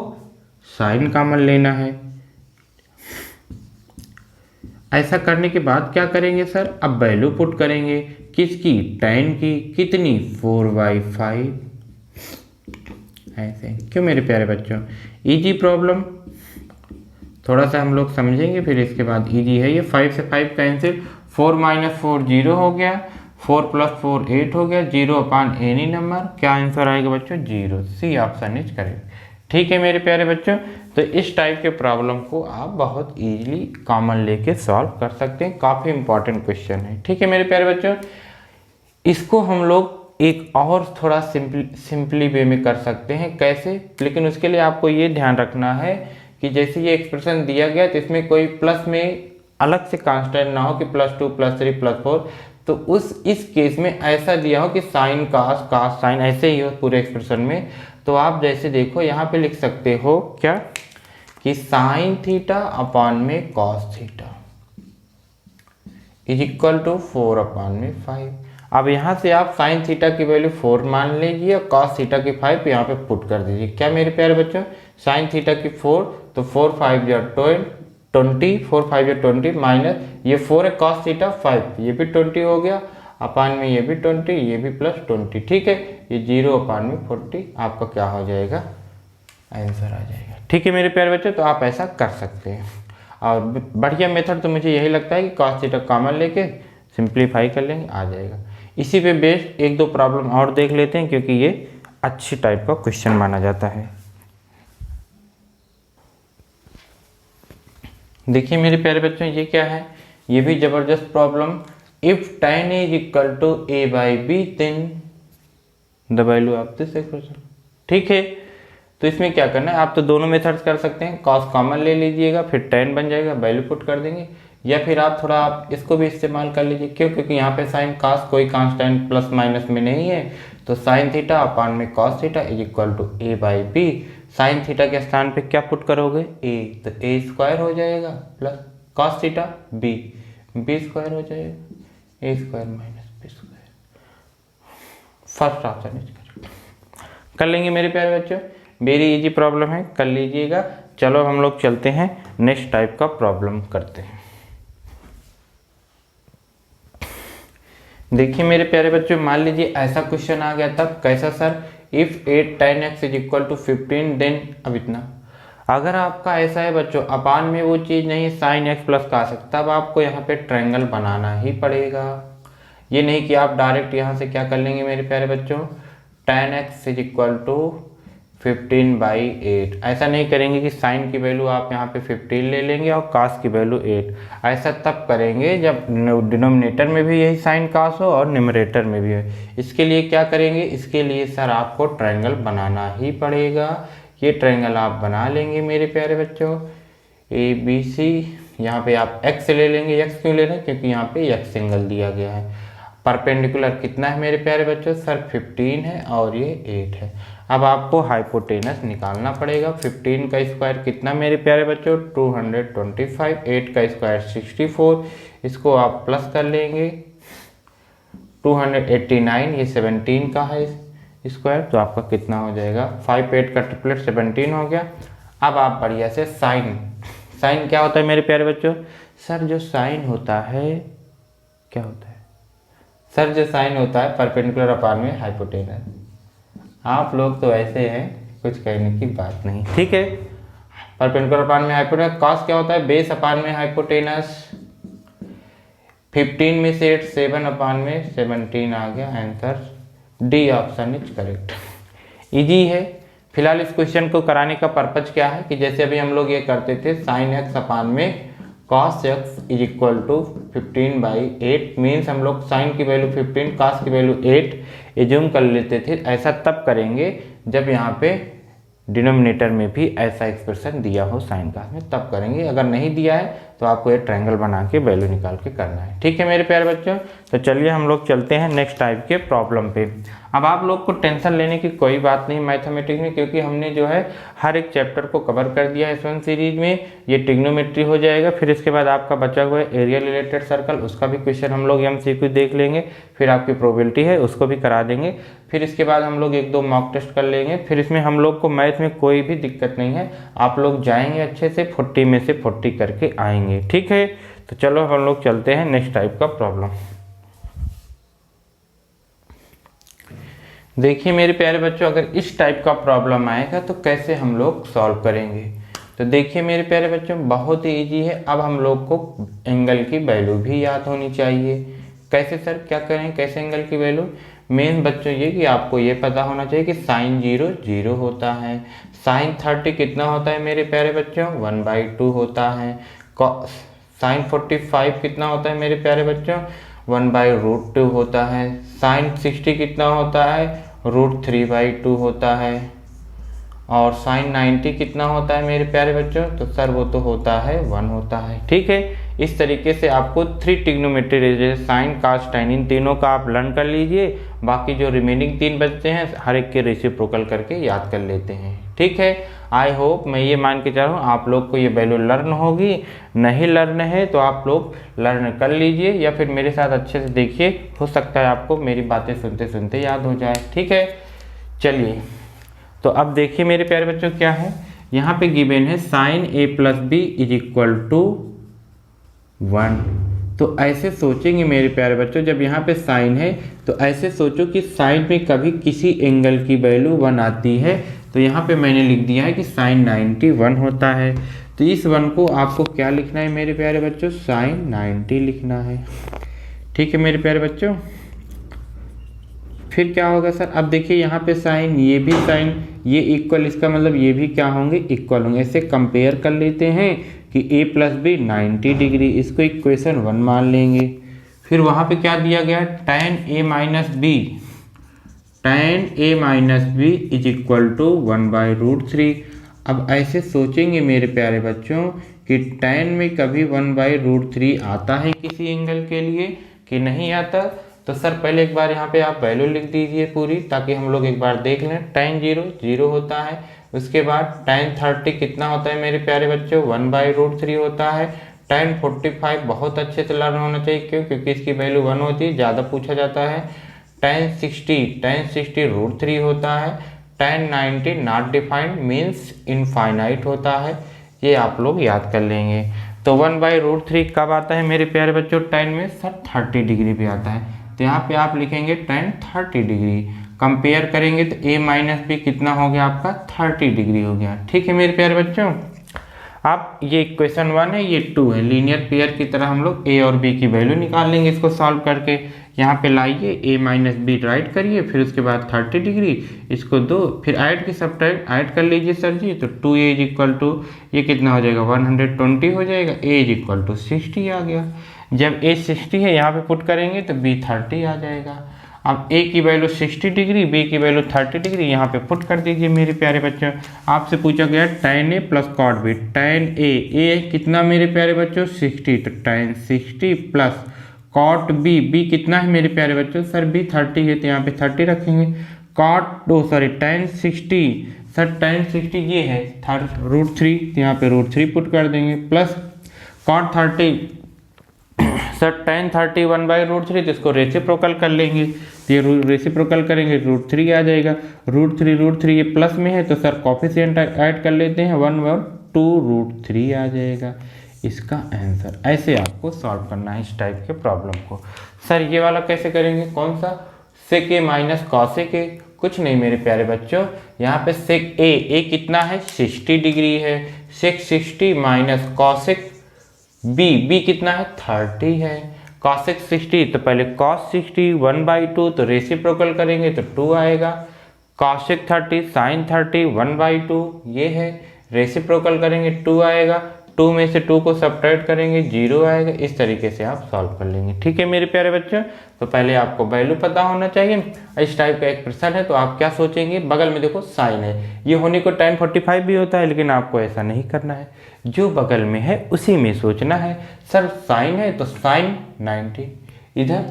A: sin कॉमन लेना है। ऐसा करने के बाद क्या करेंगे सर, अब वैल्यू पुट करेंगे किसकी, tan की, कितनी, 4/5। ऐसे क्यों मेरे प्यारे बच्चों, इजी प्रॉब्लम, थोड़ा सा हम लोग समझेंगे फिर इसके बाद इजी है ये। 5 से 5 कैंसिल, 4 - 4 0 हो गया, 4 + 4 8 हो गया, 0 अपान एनी नंबर। क्या आंसर आएगा बच्चों, 0। C option is correct. ठीक है मेरे प्यारे बच्चों, तो इस टाइप के प्रॉब्लम को आप बहुत इजीली कॉमन लेके सॉल्व कर सकते हैं। काफ़ी इंपॉर्टेंट क्वेश्चन है। ठीक है मेरे प्यारे बच्चों, इसको हम लोग एक और थोड़ा सिंपली वे में कर सकते हैं। कैसे, लेकिन उसके लिए आपको ये ध्यान रखना है कि जैसे ये एक्सप्रेशन दिया गया तो इसमें कोई प्लस में अलग से कांस्टेंट ना हो कि +2 +3 +4। तो इस केस में ऐसा दिया हो कि साइन कास कास साइन ऐसे ही हो पूरे एक्सप्रेशन में, तो आप जैसे देखो यहाँ पे लिख सकते हो क्या कि साइन थीटा अपॉन में cos theta is equal to 4 upon में 5। अब यहाँ से आप साइन थीटा की वैल्यू 4 मान लीजिए और कॉस थीटा की 5 यहाँ पे पुट कर दीजिए। क्या मेरे प्यारे बच्चों, साइन थीटा की 4 तो 4 5 या 20, 4 5 या 20 माइनस ये 4 है कॉस थीटा 5, ये भी 20 हो गया, अपान में ये भी 20, ये भी प्लस 20, ठीक है, ये 0 अपान में 40 आपका क्या हो जाएगा, आंसर आ जाएगा। ठीक है मेरे प्यारे बच्चों, तो आप ऐसा कर सकते हैं। और बढ़िया मेथड तो मुझे यही लगता है कि कॉस थीटा कॉमन लेके सिंप्लीफाई कर लेंगे, आ जाएगा। इसी पे बेस्ड एक दो प्रॉब्लम और देख लेते हैं, क्योंकि ये अच्छी टाइप का क्वेश्चन माना जाता है। देखिए मेरे प्यारे बच्चों, ये क्या है, ये भी जबरदस्त problem. If tan is equal to a/b then the value of this expression. ठीक है, तो इसमें क्या करना है, आप तो दोनों मेथड्स कर सकते हैं, cos कॉमन ले लीजिएगा, फिर tan बन जाएगा, वैल्यू पुट कर देंगे, या फिर आप थोड़ा आप इसको भी इस्तेमाल कर लीजिए। क्यों, क्योंकि यहाँ पे साइन cos कोई कांस्टेंट प्लस माइनस में नहीं है, तो साइन थीटा अपान में cos theta is equal to a/b। Sine theta के स्थान पे क्या पुट करोगे, a, तो a स्क्वायर हो जाएगा plus cos theta b square हो जाएगा, a square minus b square. First option कर लेंगे मेरे प्यारे बच्चों, वेरी इजी प्रॉब्लम है, कर लीजिएगा। चलो हम लोग चलते हैं नेक्स्ट टाइप का प्रॉब्लम करते हैं। देखिए मेरे प्यारे बच्चों, मान लीजिए ऐसा क्वेश्चन आ गया, तब कैसा sir, if 8 tan x is equal to 15 then, अब इतना अगर आपका ऐसा है बच्चों, अपान में वो चीज़ नहीं साइन x प्लस का आ सकता, तब आपको यहाँ पे ट्रायंगल बनाना ही पड़ेगा। ये नहीं कि आप डायरेक्ट यहाँ से क्या कर लेंगे मेरे प्यारे बच्चों, tan x is equal to 15/8, ऐसा नहीं करेंगे कि साइन की वैल्यू आप यहाँ पे 15 ले लेंगे और कास की वैल्यू 8। ऐसा तब करेंगे जब डिनोमिनेटर में भी यही साइन कास हो और न्यूमरेटर में भी हो। इसके लिए क्या करेंगे, इसके लिए सर आपको ट्रायंगल बनाना ही पड़ेगा। ये ट्रायंगल आप बना लेंगे मेरे प्यारे बच्चों, ABC। यहाँ पे आप x ले लेंगे, x क्यों ले रहे हैं, क्योंकि यहाँ पे x एंगल दिया गया है। परपेंडिकुलर कितना है मेरे प्यारे बच्चों, सर 15 है और ये 8 है। अब आपको हाइपोटेनस निकालना पड़ेगा। 15 का स्क्वायर कितना मेरे प्यारे बच्चों, 225, 8 का स्क्वायर 64, इसको आप प्लस कर लेंगे 289, ये 17 का है स्क्वायर, तो आपका कितना हो जाएगा, 5 8 का ट्रिपलेट 17 हो गया। अब आप बढ़िया से साइन क्या होता है मेरे प्यारे बच्चों, सर जो साइन होता है क्या होता है, सर जो साइन होता है परपेंडिकुलर अपान में हाइपोटेनस। आप लोग तो ऐसे हैं, कुछ कहने की बात नहीं, ठीक है। परपेंडिकुलर अपान में हाइपोटेनस, कॉस क्या होता है, बेस अपान में हाइपोटेनस। 15 में से 8 7 अपान में 17 आ गया, answer D option is correct. Easy है। फिलहाल इस क्वेश्चन को कराने का पर्पज क्या है कि जैसे अभी हम लोग ये करते थे, साइन एक्स अपान में cos x is equal to 15/8, means हम लोग साइन की वैल्यू 15, cos की वैल्यू 8 एज्यूम कर लेते थे। ऐसा तब करेंगे जब यहाँ पे डिनोमिनेटर में भी ऐसा एक्सप्रेशन दिया हो साइन का में, तब करेंगे। अगर नहीं दिया है तो आपको ये ट्रायंगल बना के वैल्यू निकाल के करना है, ठीक है मेरे प्यारे बच्चों। तो चलिए हम लोग चलते हैं नेक्स्ट टाइप के प्रॉब्लम पे। अब आप लोग को टेंशन लेने की कोई बात नहीं मैथमेटिक्स में, क्योंकि हमने जो है हर एक चैप्टर को कवर कर दिया है S1 सीरीज में। ये ट्रिग्नोमेट्री हो जाएगा, फिर इसके बाद आपका बचा हुआ है एरिया रिलेटेड सर्कल, उसका भी क्वेश्चन हम लोग MCQ देख लेंगे, फिर आपकी प्रोबेबिलिटी है उसको भी करा देंगे, फिर इसके बाद हम लोग 1-2 मॉक टेस्ट कर लेंगे। फिर इसमें हम लोग को मैथ में कोई भी दिक्कत नहीं है, आप लोग जाएंगे अच्छे से 40 में से 40 करके आएंगे, ठीक है। तो चलो हम लोग चलते हैं नेक्स्ट टाइप का प्रॉब्लम। देखिए मेरे प्यारे बच्चों, अगर इस टाइप का प्रॉब्लम आएगा तो कैसे हम लोग सॉल्व करेंगे। तो देखिए मेरे प्यारे बच्चों, बहुत ही ईजी है। अब हम लोग को एंगल की वैल्यू भी याद होनी चाहिए। कैसे सर, क्या करें, कैसे एंगल की वैल्यू। मेन बच्चों ये कि आपको ये पता होना चाहिए कि साइन 0 0 होता है, साइन 30 कितना होता है मेरे प्यारे बच्चों, 1/2 होता है, साइन 45 कितना होता है मेरे प्यारे बच्चों, 1/√2 होता है, साइन 60 कितना होता है, √3/2 होता है, और साइन 90 कितना होता है मेरे प्यारे बच्चों, तो सर वो तो होता है 1 होता है, ठीक है। इस तरीके से आपको 3 trigonometry ratio sine cos tan इन तीनों का आप लर्न कर लीजिए। बाकी जो रिमेनिंग 3 बचते हैं हर एक के रेसिप्रोकल करके याद कर लेते हैं। ठीक है, आई होप मैं ये मान के चल रहा हूँ आप लोग को ये वैल्यू लर्न होगी। नहीं लर्न है तो आप लोग लर्न कर लीजिए या फिर मेरे साथ अच्छे से देखिए, हो सकता है आपको मेरी बातें सुनते सुनते याद हो जाए। ठीक है, चलिए तो अब देखिए मेरे प्यारे बच्चों क्या है, यहाँ पे गिवन है sine A plus B is equal to 1। तो ऐसे सोचेंगे मेरे प्यारे बच्चों, जब यहाँ पे साइन है तो ऐसे सोचो कि साइन में कभी किसी एंगल की वैल्यू 1 आती है। तो यहाँ पे मैंने लिख दिया है कि साइन 90 1 होता है। तो इस 1 को आपको क्या लिखना है मेरे प्यारे बच्चों, साइन 90 लिखना है। ठीक है मेरे प्यारे बच्चों, फिर क्या होगा सर, अब देखिए यहाँ पे साइन, ये भी साइन, ये इक्वल, इसका मतलब ये भी क्या होंगे, इक्वल होंगे। ऐसे कंपेयर कर लेते हैं कि a प्लस बी 90 डिग्री, इसको इक्वेशन 1 मान लेंगे। फिर वहाँ पे क्या दिया गया, tan a minus B, tan a minus B is equal to 1/√3। अब ऐसे सोचेंगे मेरे प्यारे बच्चों कि tan में कभी 1/√3 आता है किसी एंगल के लिए कि नहीं आता। तो सर पहले एक बार यहाँ पे आप वैल्यू लिख दीजिए पूरी, ताकि हम लोग एक बार देख लें। tan 0 होता है, उसके बाद tan 30 कितना होता है मेरे प्यारे बच्चों, 1/√3 होता है। tan 45 बहुत अच्छे से लर्न होना चाहिए, क्यों, क्योंकि इसकी वैल्यू 1 होती है, ज़्यादा पूछा जाता है। tan 60 √3 होता है। tan 90 not defined means infinite होता है। ये आप लोग याद कर लेंगे। तो 1/√3 कब आता है मेरे प्यारे बच्चों, tan में सर 30 डिग्री पे आता है। तो यहाँ पे आप लिखेंगे tan 30 डिग्री। कंपेयर करेंगे तो a माइनस बी कितना हो गया आपका, 30 डिग्री हो गया। ठीक है मेरे प्यारे बच्चों, आप ये इक्वेशन 1 है, ये 2 है, लीनियर पेयर की तरह हम लोग a और b की वैल्यू निकाल लेंगे इसको सॉल्व करके। यहाँ पे लाइए a माइनस बी राइट करिए, फिर उसके बाद 30 डिग्री इसको दो, फिर ऐड की सब्ट्रैक्ट ऐड कर लीजिए सर जी। तो 2a इज इक्वल टू, ये कितना हो जाएगा, 120 हो जाएगा। a इज इक्वल टू 60 आ गया। जब a 60 है यहाँ पे पुट करेंगे तो b 30 आ जाएगा। अब a की वैल्यू 60 डिग्री, b की वैल्यू 30 डिग्री, यहाँ पे पुट कर दीजिए मेरे प्यारे बच्चों। आपसे पूछा गया tan a plus cot b, tan a कितना मेरे प्यारे बच्चों, 60, तो tan 60 प्लस cot b कितना है मेरे प्यारे बच्चों, सर b 30 है तो यहाँ पे 30 रखेंगे। tan 60, सर tan 60 ये है √3, तो यहाँ पे √3 पुट कर देंगे, प्लस cot 30, सर tan 30 1/√3, तो इसको रेसिप्रोकल कर लेंगे। तो ये रेसिप्रोकल करेंगे √3 आ जाएगा। √3 ये प्लस में है तो सर कॉफिशिएंट ऐड कर लेते हैं, 1/2√3 आ जाएगा इसका आंसर। ऐसे आपको सॉल्व करना है इस टाइप के प्रॉब्लम को। सर ये वाला कैसे करेंगे, कौन सा, sec a minus cos a, कुछ नहीं मेरे प्यारे बच्चों, यहाँ पे sec a कितना है, 60 डिग्री है। sec 60 माइनस cos b कितना है, 30 है। cosec 60 तो पहले cos 60 1/2, तो रेसिप्रोकल करेंगे तो 2 आएगा। cosec 30 sin 30 1/2, ये है, रेसिप्रोकल करेंगे 2 आएगा। 2 में से 2 को सब्ट्रैक्ट करेंगे 0 आएगा। इस तरीके से आप सॉल्व कर लेंगे। ठीक है मेरे प्यारे बच्चों, तो पहले आपको वैल्यू पता होना चाहिए। इस टाइप का एक प्रश्न है तो आप क्या सोचेंगे, बगल में देखो साइन है, ये होने को tan 45 भी होता है, लेकिन आपको ऐसा नहीं करना है, जो बगल में है उसी में सोचना है। सर साइन है तो साइन 90, इधर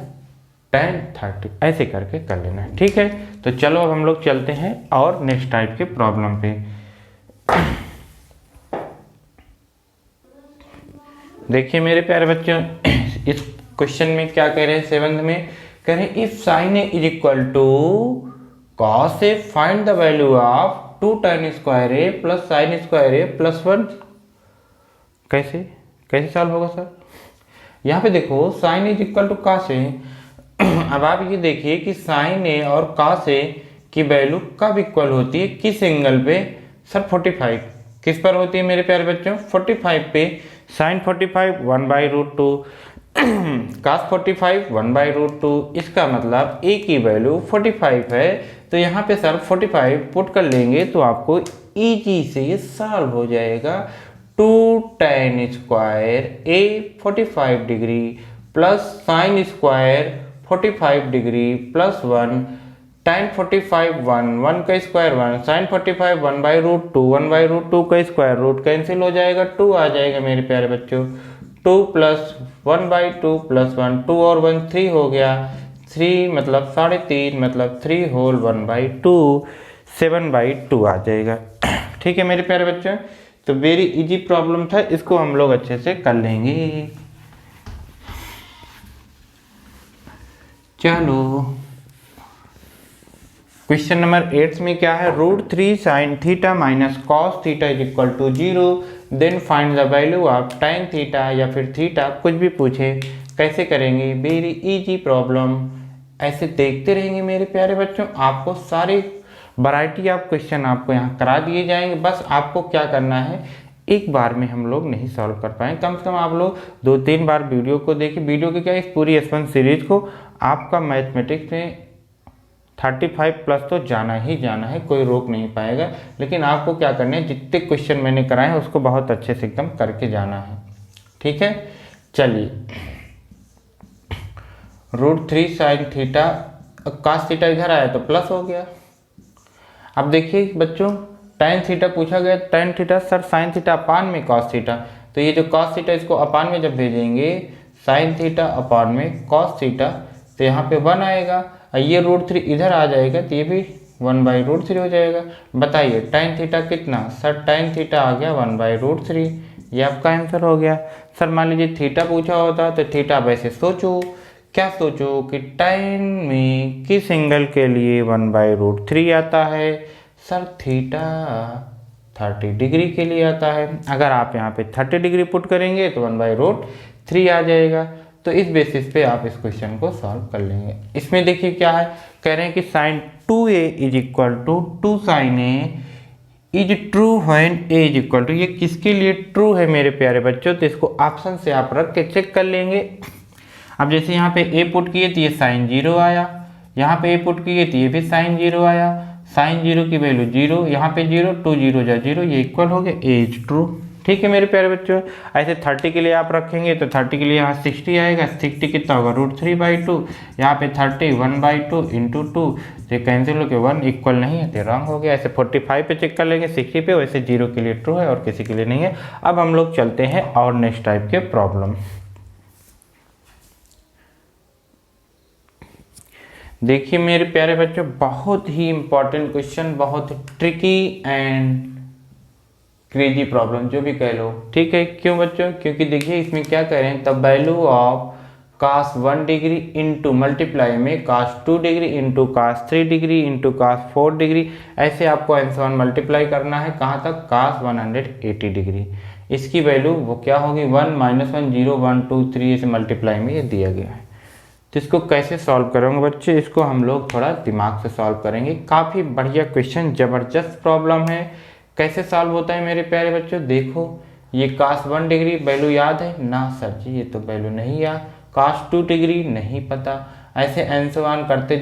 A: tan 30, ऐसे करके कर लेना है। ठीक है, तो चलो अब हम लोग चलते हैं और नेक्स्ट टाइप के प्रॉब्लम पे। देखिए मेरे प्यारे बच्चों, इस क्वेश्चन में क्या कह रहे हैं, 7th में कह रहे हैं if sine A is equal to cos A find the value of 2 tan square A plus sine square A plus 1। कैसे सॉल्व होगा सर, यहाँ पे देखो sine is equal to cos A. अब आप ये देखिए कि साइन ए और कॉस ए की वैल्यू कब इक्वल होती है, किस एंगल पे, सर 45। किस पर होती है मेरे प्यारे बच्चों, 45 पे। साइन 45 1/√2, cos 45 1/√2, इसका मतलब a की वैल्यू 45 है। तो यहाँ पे सर 45 पुट कर लेंगे तो आपको इजी से ये सॉल्व हो जाएगा। 2 tan square a 45 degree plus sine square 45 degree plus 1 tan 45 1 का स्क्वायर 1, sin 45 1/√2 का स्क्वायर रूट कैंसिल हो जाएगा, 2 आ जाएगा मेरे प्यारे बच्चों। 2 प्लस 1/2 प्लस 1, 2 और 1 3 हो गया, 3 मतलब 3.5 मतलब 3 होल 1/2, 7/2 आ जाएगा। ठीक है मेरे प्यारे बच्चों, तो वेरी इजी प्रॉब्लम था, इसको हम लोग अच्छे से कर लेंगे। चलो क्वेश्चन नंबर 8 में क्या है, √3 sin theta minus cos theta is equal to 0, then find the value of tan theta या फिर थीटा, कुछ भी पूछे कैसे करेंगे। वेरी इजी प्रॉब्लम, ऐसे देखते रहेंगे मेरे प्यारे बच्चों, आपको सारे वैरायटी ऑफ क्वेश्चन आपको यहाँ करा दिए जाएंगे। बस आपको क्या करना है, एक बार में हम लोग नहीं सॉल्व कर पाए, कम से कम आप लोग 2-3 बार वीडियो को देखिए। वीडियो की क्या, इस पूरी S1 सीरीज को आपका मैथमेटिक्स में 35 प्लस तो जाना ही जाना है, कोई रोक नहीं पाएगा। लेकिन आपको क्या करना है, जितने क्वेश्चन मैंने कराए हैं उसको बहुत अच्छे से एकदम करके जाना है। ठीक है, चलिए √3 sin थीटा, cos थीटा इधर आया तो प्लस हो गया। अब देखिए बच्चों, tan थीटा पूछा गया, tan theta sir sin theta upon में cos थीटा, तो ये जो cos थीटा इसको अपान में जब भेजेंगे, sin थीटा अपान में cos थीटा, तो यहाँ पे 1 आएगा, ये √3 इधर आ जाएगा तो ये भी 1/√3 हो जाएगा। बताइए tan थीटा कितना, सर tan थीटा आ गया 1/√3, ये आपका आंसर हो गया। सर मान लीजिए थीटा पूछा होता तो थीटा वैसे सोचो, क्या सोचो कि tan में किस एंगल के लिए 1/√3 आता है, सर थीटा 30 डिग्री के लिए आता है। अगर आप यहाँ पे 30 डिग्री पुट करेंगे तो 1/√3 आ जाएगा। तो इस बेसिस पे आप इस क्वेश्चन को सॉल्व कर लेंगे। इसमें देखिए क्या है, कह रहे हैं कि sin 2a is equal to 2 sin a is true when a is equal to, ये किसके लिए ट्रू है मेरे प्यारे बच्चों, तो इसको ऑप्शन से आप रख के चेक कर लेंगे। अब जैसे यहाँ पे a पुट किए तो ये sin 0 आया, यहाँ पे a पुट किए तो ये भी sin 0 आया, sin 0 की वैल्यू 0, यहाँ पे 0, 2 0 जा 0, ये इक्वल हो गया a इज ट्रू। ठीक है मेरे प्यारे बच्चों, ऐसे 30 के लिए आप रखेंगे तो 30 के लिए यहाँ 60 आएगा, 60 कितना होगा √3/2, यहाँ पे 30 1/2 इंटू 2, तो कैंसिल हो के 1 इक्वल नहीं है तो रॉन्ग हो गया। ऐसे 45 पे चेक कर लेंगे, 60 पे, वैसे 0 के लिए ट्रू है और किसी के लिए नहीं है। अब हम लोग चलते हैं और नेक्स्ट टाइप के प्रॉब्लम। देखिए मेरे प्यारे बच्चों, बहुत ही इंपॉर्टेंट क्वेश्चन, बहुत ट्रिकी एंड क्रेजी प्रॉब्लम जो भी कह लो। ठीक है, क्यों बच्चों, क्योंकि देखिए इसमें क्या कह रहे हैं, the value of cos 1 degree into multiply में cos 2 degree into cos 3 degree into cos 4 degree, ऐसे आपको आंसर मल्टीप्लाई करना है कहाँ तक, cos 180 डिग्री। इसकी वैल्यू वो क्या होगी, 1 -1 0 1 2 3 ऐसे मल्टीप्लाई में ये दिया गया है। तो इसको कैसे सॉल्व करेंगे बच्चे, इसको हम लोग थोड़ा दिमाग से सॉल्व करेंगे। काफ़ी बढ़िया क्वेश्चन, ज़बरदस्त प्रॉब्लम है। कैसे सॉल्व होता है मेरे प्यारे बच्चों, देखो ये cos 1 डिग्री वैल्यू याद है ना, सर जी ये तो वैल्यू नहीं याद, cos 2 डिग्री नहीं पता, ऐसे आंसर करते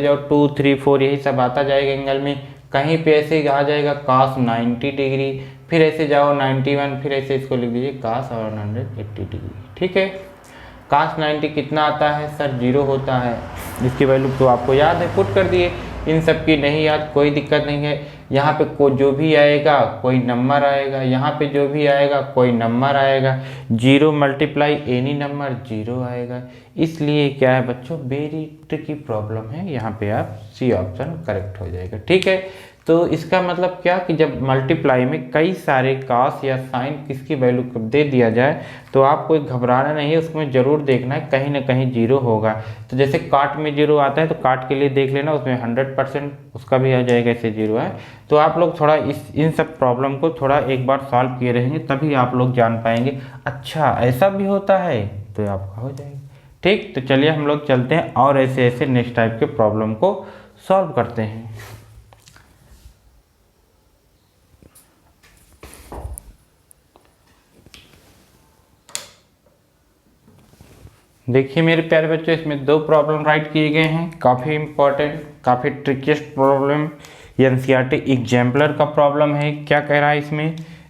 A: जाओ 2 3 4 यही सब आता जाएगा एंगल में। कहीं पे ऐसे आ जाएगा cos 90 डिग्री, फिर ऐसे जाओ 91, फिर ऐसे इसको लिख दीजिए cos 180 डिग्री। ठीक है, cos 90 कितना आता है, सर 0 होता है, जिसकी वैल्यू तो आपको याद है, पुट कर दिए। इन सब की नहीं याद, कोई दिक्कत नहीं है। यहाँ पे जो भी आएगा कोई नंबर आएगा, यहाँ पे जो भी आएगा कोई नंबर आएगा, 0 मल्टीप्लाई एनी नंबर 0 आएगा। इसलिए क्या है बच्चों, वेरी ट्रिकी प्रॉब्लम है, यहाँ पे आप सी ऑप्शन करेक्ट हो जाएगा। ठीक है, तो इसका मतलब क्या कि जब मल्टीप्लाई में कई सारे cos या साइन किसकी वैल्यू दे दिया जाए तो आपको घबराना नहीं है, उसमें ज़रूर देखना है कहीं ना कहीं 0 होगा। तो जैसे काट में 0 आता है तो काट के लिए देख लेना, उसमें 100% उसका भी आ जाएगा, ऐसे 0 है। तो आप लोग थोड़ा इन सब प्रॉब्लम को थोड़ा एक बार सॉल्व किए रहेंगे, तभी आप लोग जान पाएंगे अच्छा ऐसा भी होता है, तो आपका हो जाएगा। ठीक, तो चलिए हम लोग चलते हैं और ऐसे ऐसे नेक्स्ट टाइप के प्रॉब्लम को सॉल्व करते हैं। देखिए मेरे प्यारे बच्चों, इसमें 2 प्रॉब्लम राइट किए गए हैं, काफ़ी इंपॉर्टेंट, काफ़ी ट्रिकीस्ट प्रॉब्लम, ये एनसीईआरटी एग्जाम्पलर का प्रॉब्लम है। क्या कह रहा है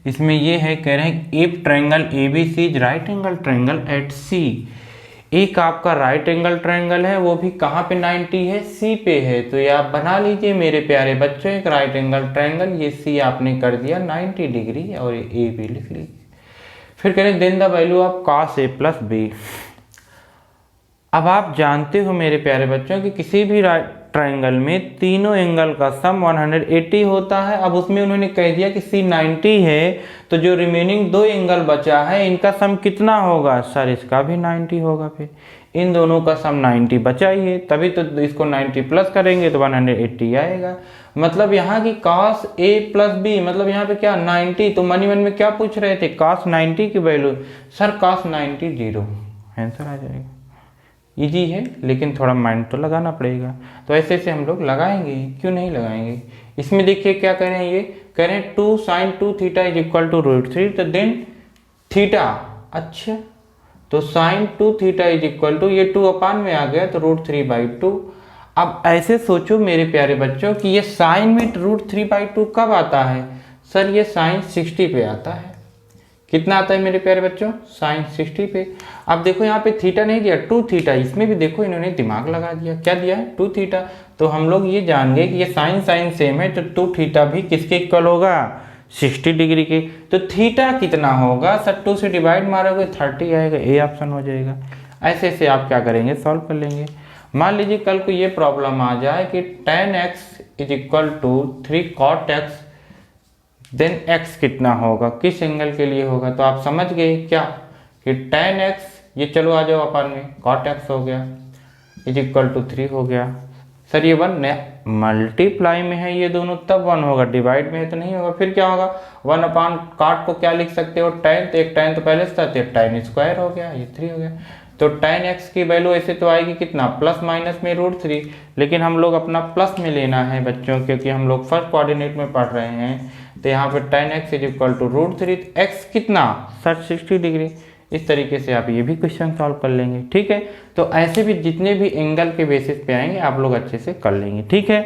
A: इसमें ये है, कह रहे हैं if triangle ABC is right angle triangle at C. एक आपका राइट एंगल ट्रायंगल है, वो भी कहाँ पे 90 है, सी पे है। तो ये आप बना लीजिए मेरे प्यारे बच्चों, एक राइट एंगल ट्रायंगल, ये सी आपने कर दिया 90 डिग्री और ए भी लिख लीजिए। फिर करें then the value of cos a plus B. अब आप जानते हो मेरे प्यारे बच्चों कि किसी भी ट्राइंगल में तीनों एंगल का सम 180 होता है। अब उसमें उन्होंने कह दिया कि C 90 है, तो जो रिमेनिंग दो एंगल बचा है इनका सम कितना होगा? सर इसका भी 90 होगा। फिर इन दोनों का सम 90 बचा ही है, तभी तो इसको 90 प्लस करेंगे तो 180 आएगा। मतलब यहाँ की cos a प्लस बी, मतलब यहाँ पे क्या 90, तो मनी मन में क्या पूछ रहे थे? cos 90 की वैल्यू। सर cos 90 0 आंसर आ जाएगा। इजी है, लेकिन थोड़ा माइंड तो लगाना पड़ेगा। तो ऐसे ऐसे हम लोग लगाएंगे, क्यों नहीं लगाएंगे। इसमें देखिए क्या कह रहे हैं, ये कह रहे हैं 2 sin 2 theta is equal to √3, तो देन थीटा, अच्छा तो sin 2 theta is equal to, ये 2 अपान में आ गया तो √3/2। अब ऐसे सोचो मेरे प्यारे बच्चों कि ये साइन में √3/2 कब आता है? सर ये साइन 60 पे आता है। कितना आता है मेरे प्यारे बच्चों? साइन 60 पे। अब देखो यहाँ पे थीटा नहीं दिया, 2 थीटा, इसमें भी देखो इन्होंने दिमाग लगा दिया। क्या दिया है? 2 थीटा। तो हम लोग ये जान गए कि ये साइन साइन सेम है, तो 2 थीटा भी किसके इक्वल होगा? 60 डिग्री के। तो थीटा कितना होगा? सर 2 से डिवाइड मारोगे 30 आएगा, ए ऑप्शन हो जाएगा। ऐसे ऐसे आप क्या करेंगे? सॉल्व कर लेंगे। मान लीजिए कल को ये प्रॉब्लम आ जाए कि tan x is equal to 3 cot x, देन x कितना होगा, किस एंगल के लिए होगा? तो आप समझ गए क्या कि tan x, ये चलो आ जाओ अपन में, cot x हो गया इज इक्वल टू 3 हो गया। सर ये 1 मल्टीप्लाई में है ये दोनों, तब 1 होगा, डिवाइड में है तो नहीं होगा। फिर क्या होगा? 1 अपान cot को क्या लिख सकते हो? tan, तो एक tan तो पहले से था, तो tan स्क्वायर हो गया, ये 3 हो गया। तो tan x की वैल्यू ऐसे तो आएगी कितना? प्लस माइनस में √3, लेकिन हम लोग अपना प्लस में लेना है बच्चों, क्योंकि हम लोग फर्स्ट कोऑर्डिनेट में पढ़ रहे हैं। तो यहाँ पे tan x is equal to √3, x कितना? Sir 60 degree. इस तरीके से आप ये भी क्वेश्चन सॉल्व कर लेंगे, ठीक है। तो ऐसे भी जितने भी एंगल के बेसिस पे आएंगे आप लोग अच्छे से कर लेंगे, ठीक है।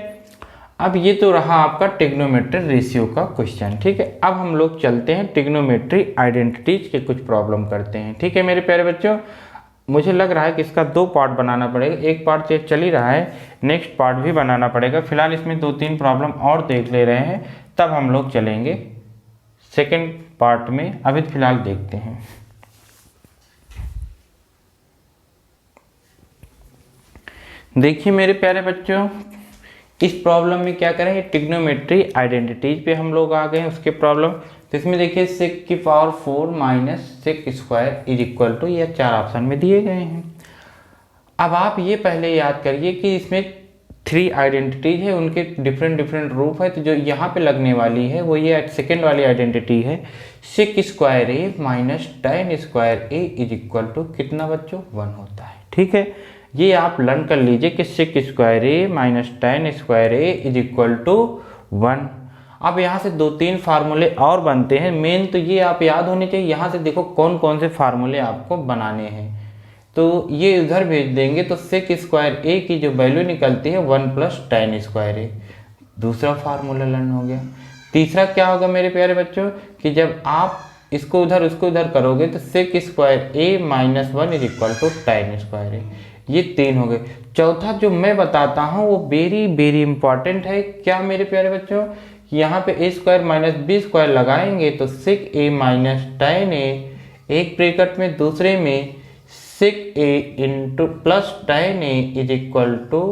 A: अब ये तो रहा आपका ट्रिग्नोमेट्री रेशियो का क्वेश्चन, ठीक है। अब हम लोग चलते हैं ट्रिग्नोमेट्री आइडेंटिटीज के कुछ प्रॉब्लम करते हैं, ठीक है मेरे प्यारे बच्चों। मुझे लग रहा है कि इसका 2 पार्ट बनाना पड़ेगा, एक पार्ट तो चल ही रहा है, नेक्स्ट पार्ट भी बनाना पड़ेगा। फिलहाल इसमें 2-3 प्रॉब्लम और देख ले रहे हैं, तब हम लोग चलेंगे सेकंड पार्ट में। अभी फिलहाल देखते हैं। देखिए मेरे प्यारे बच्चों, इस प्रॉब्लम में क्या करेंगे? ट्रिग्नोमेट्री आइडेंटिटीज पे हम लोग आ गए हैं, उसके प्रॉब्लम। तो इसमें देखिए sec की power 4 minus sec square is equal to, ये 4 ऑप्शन में दिए गए हैं। अब आप ये पहले याद करिए कि इसमें 3 आइडेंटिटीज है, उनके डिफरेंट डिफरेंट रूप है। तो जो यहाँ पे लगने वाली है वो ये सेकेंड वाली आइडेंटिटी है, sec square A minus tan square A is equal to कितना बच्चों? 1 होता है, ठीक है। ये आप लर्न कर लीजिए कि sec square A minus tan square A is equal to 1। अब यहाँ से 2-3 फार्मूले और बनते हैं, मेन तो ये आप याद होने चाहिए। यहाँ से देखो कौन कौन से फार्मूले आपको बनाने हैं, तो ये उधर भेज देंगे। तो sec स्क्वायर ए की जो वैल्यू निकलती है 1 प्लस tan स्क्वायर ए, दूसरा फार्मूला लर्न हो गया। तीसरा क्या होगा मेरे प्यारे बच्चों कि जब आप इसको उधर उसको उधर करोगे तो sec square A minus 1 is equal to tan square A, ये 3 हो गए। चौथा जो मैं बताता हूँ वो वेरी वेरी इंपॉर्टेंट है। क्या मेरे प्यारे बच्चों, यहाँ पे a square minus B square लगाएंगे तो sec a minus tan a, एक ब्रैकेट में, दूसरे में sec a into plus tan a is equal to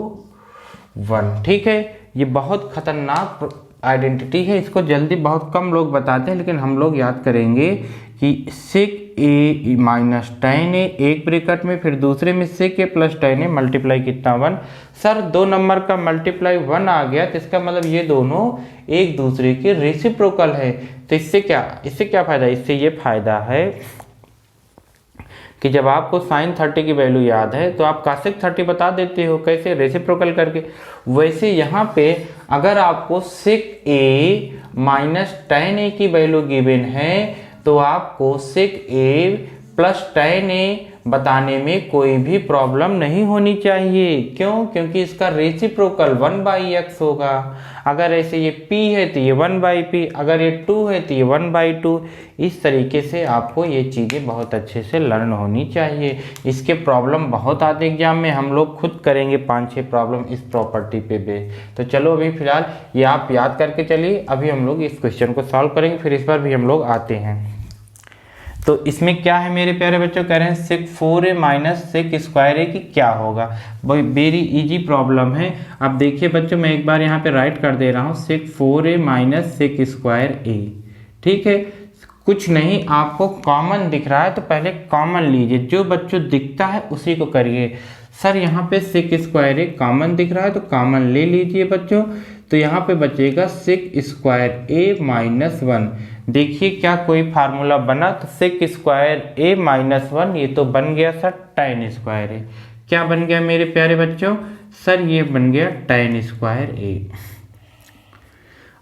A: 1, ठीक है। ये बहुत खतरनाक आइडेंटिटी है, इसको जल्दी बहुत कम लोग बताते हैं, लेकिन हम लोग याद करेंगे कि sec a minus tan a एक ब्रैकेट में, फिर दूसरे में sec a plus tan a, multiply कितना 1। सर 2 नंबर का मल्टीप्लाई 1 आ गया, तो इसका मतलब ये दोनों एक दूसरे के रेसिप्रोकल है। तो इससे क्या फायदा? इससे ये फायदा है कि जब आपको साइन 30 की वैल्यू याद है तो आप कासेक 30 बता देते हो, कैसे? रेसिप्रोकल करके। वैसे यहाँ पे अगर आपको sec a minus tan a की वैल्यू गिवन है तो आपको sec a plus tan a बताने में कोई भी प्रॉब्लम नहीं होनी चाहिए। क्यों? क्योंकि इसका रेसिप्रोकल 1/x होगा। अगर ऐसे ये p है तो ये 1/p, अगर ये 2 है तो ये 1/2। इस तरीके से आपको ये चीज़ें बहुत अच्छे से लर्न होनी चाहिए। इसके प्रॉब्लम बहुत आते एग्जाम में, हम लोग खुद करेंगे 5-6 प्रॉब्लम इस प्रॉपर्टी पे बेस। तो चलो अभी फिलहाल ये आप याद करके चलिए, अभी हम लोग इस क्वेश्चन को सॉल्व करेंगे, फिर इस पर भी हम लोग आते हैं। तो इसमें क्या है मेरे प्यारे बच्चों, कह रहे हैं सेक 4a माइनस सेक स्क्वायर ए की क्या होगा। वेरी इजी प्रॉब्लम है। अब देखिए बच्चों, मैं एक बार यहाँ पे राइट कर दे रहा हूँ, सेक 4a माइनस सेक स्क्वायर ए। ठीक है, कुछ नहीं, आपको कॉमन दिख रहा है तो पहले कॉमन लीजिए, जो बच्चों दिखता है उसी को करिए। सर यहाँ पे सेक स्क्वायर ए कॉमन दिख रहा है तो कॉमन ले लीजिए बच्चों। तो यहाँ पे बचेगा सेक स्क्वायर ए माइनस 1। देखिए क्या कोई फार्मूला बना, तो सेक स्क्वायर ए माइनस 1, ये तो बन गया सर tan स्क्वायर ए। क्या बन गया मेरे प्यारे बच्चों, सर ये बन गया tan स्क्वायर ए।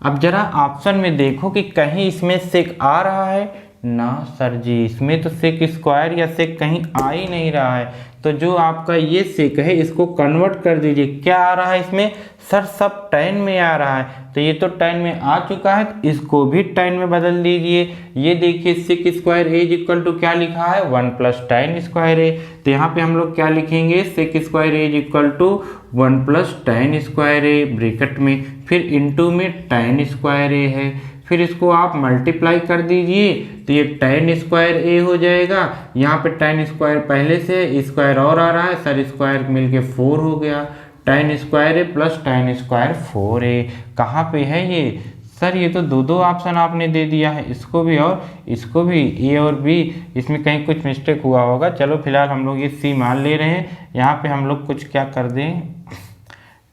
A: अब जरा ऑप्शन में देखो कि कहीं इसमें सेक आ रहा है ना सर जी, इसमें तो सेक स्क्वायर या सेक कहीं आ ही नहीं रहा है। तो जो आपका ये सेक है इसको कन्वर्ट कर दीजिए, क्या आ रहा है इसमें, सर सब tan में आ रहा है, तो ये तो tan में आ चुका है, तो इसको भी tan में बदल दीजिए। ये देखिए sec square A equal to क्या लिखा है, 1 प्लस tan स्क्वायर ए। तो यहाँ पे हम लोग क्या लिखेंगे, sec square A equal to 1 plus tan square A bracket में, फिर इंटू में tan स्क्वायर ए है, फिर इसको आप मल्टीप्लाई कर दीजिए तो ये tan स्क्वायर ए हो जाएगा। यहाँ पे tan स्क्वायर पहले से स्क्वायर और आ रहा है, सर स्क्वायर मिलके 4 हो गया, tan square A plus tan square 4a। कहाँ पे है ये, सर ये तो दो ऑप्शन आपने दे दिया है, इसको भी और इसको भी, ए और बी, इसमें कहीं कुछ मिस्टेक हुआ होगा। चलो फिलहाल हम लोग ये सी मान ले रहे हैं। यहाँ पे हम लोग कुछ क्या कर दें,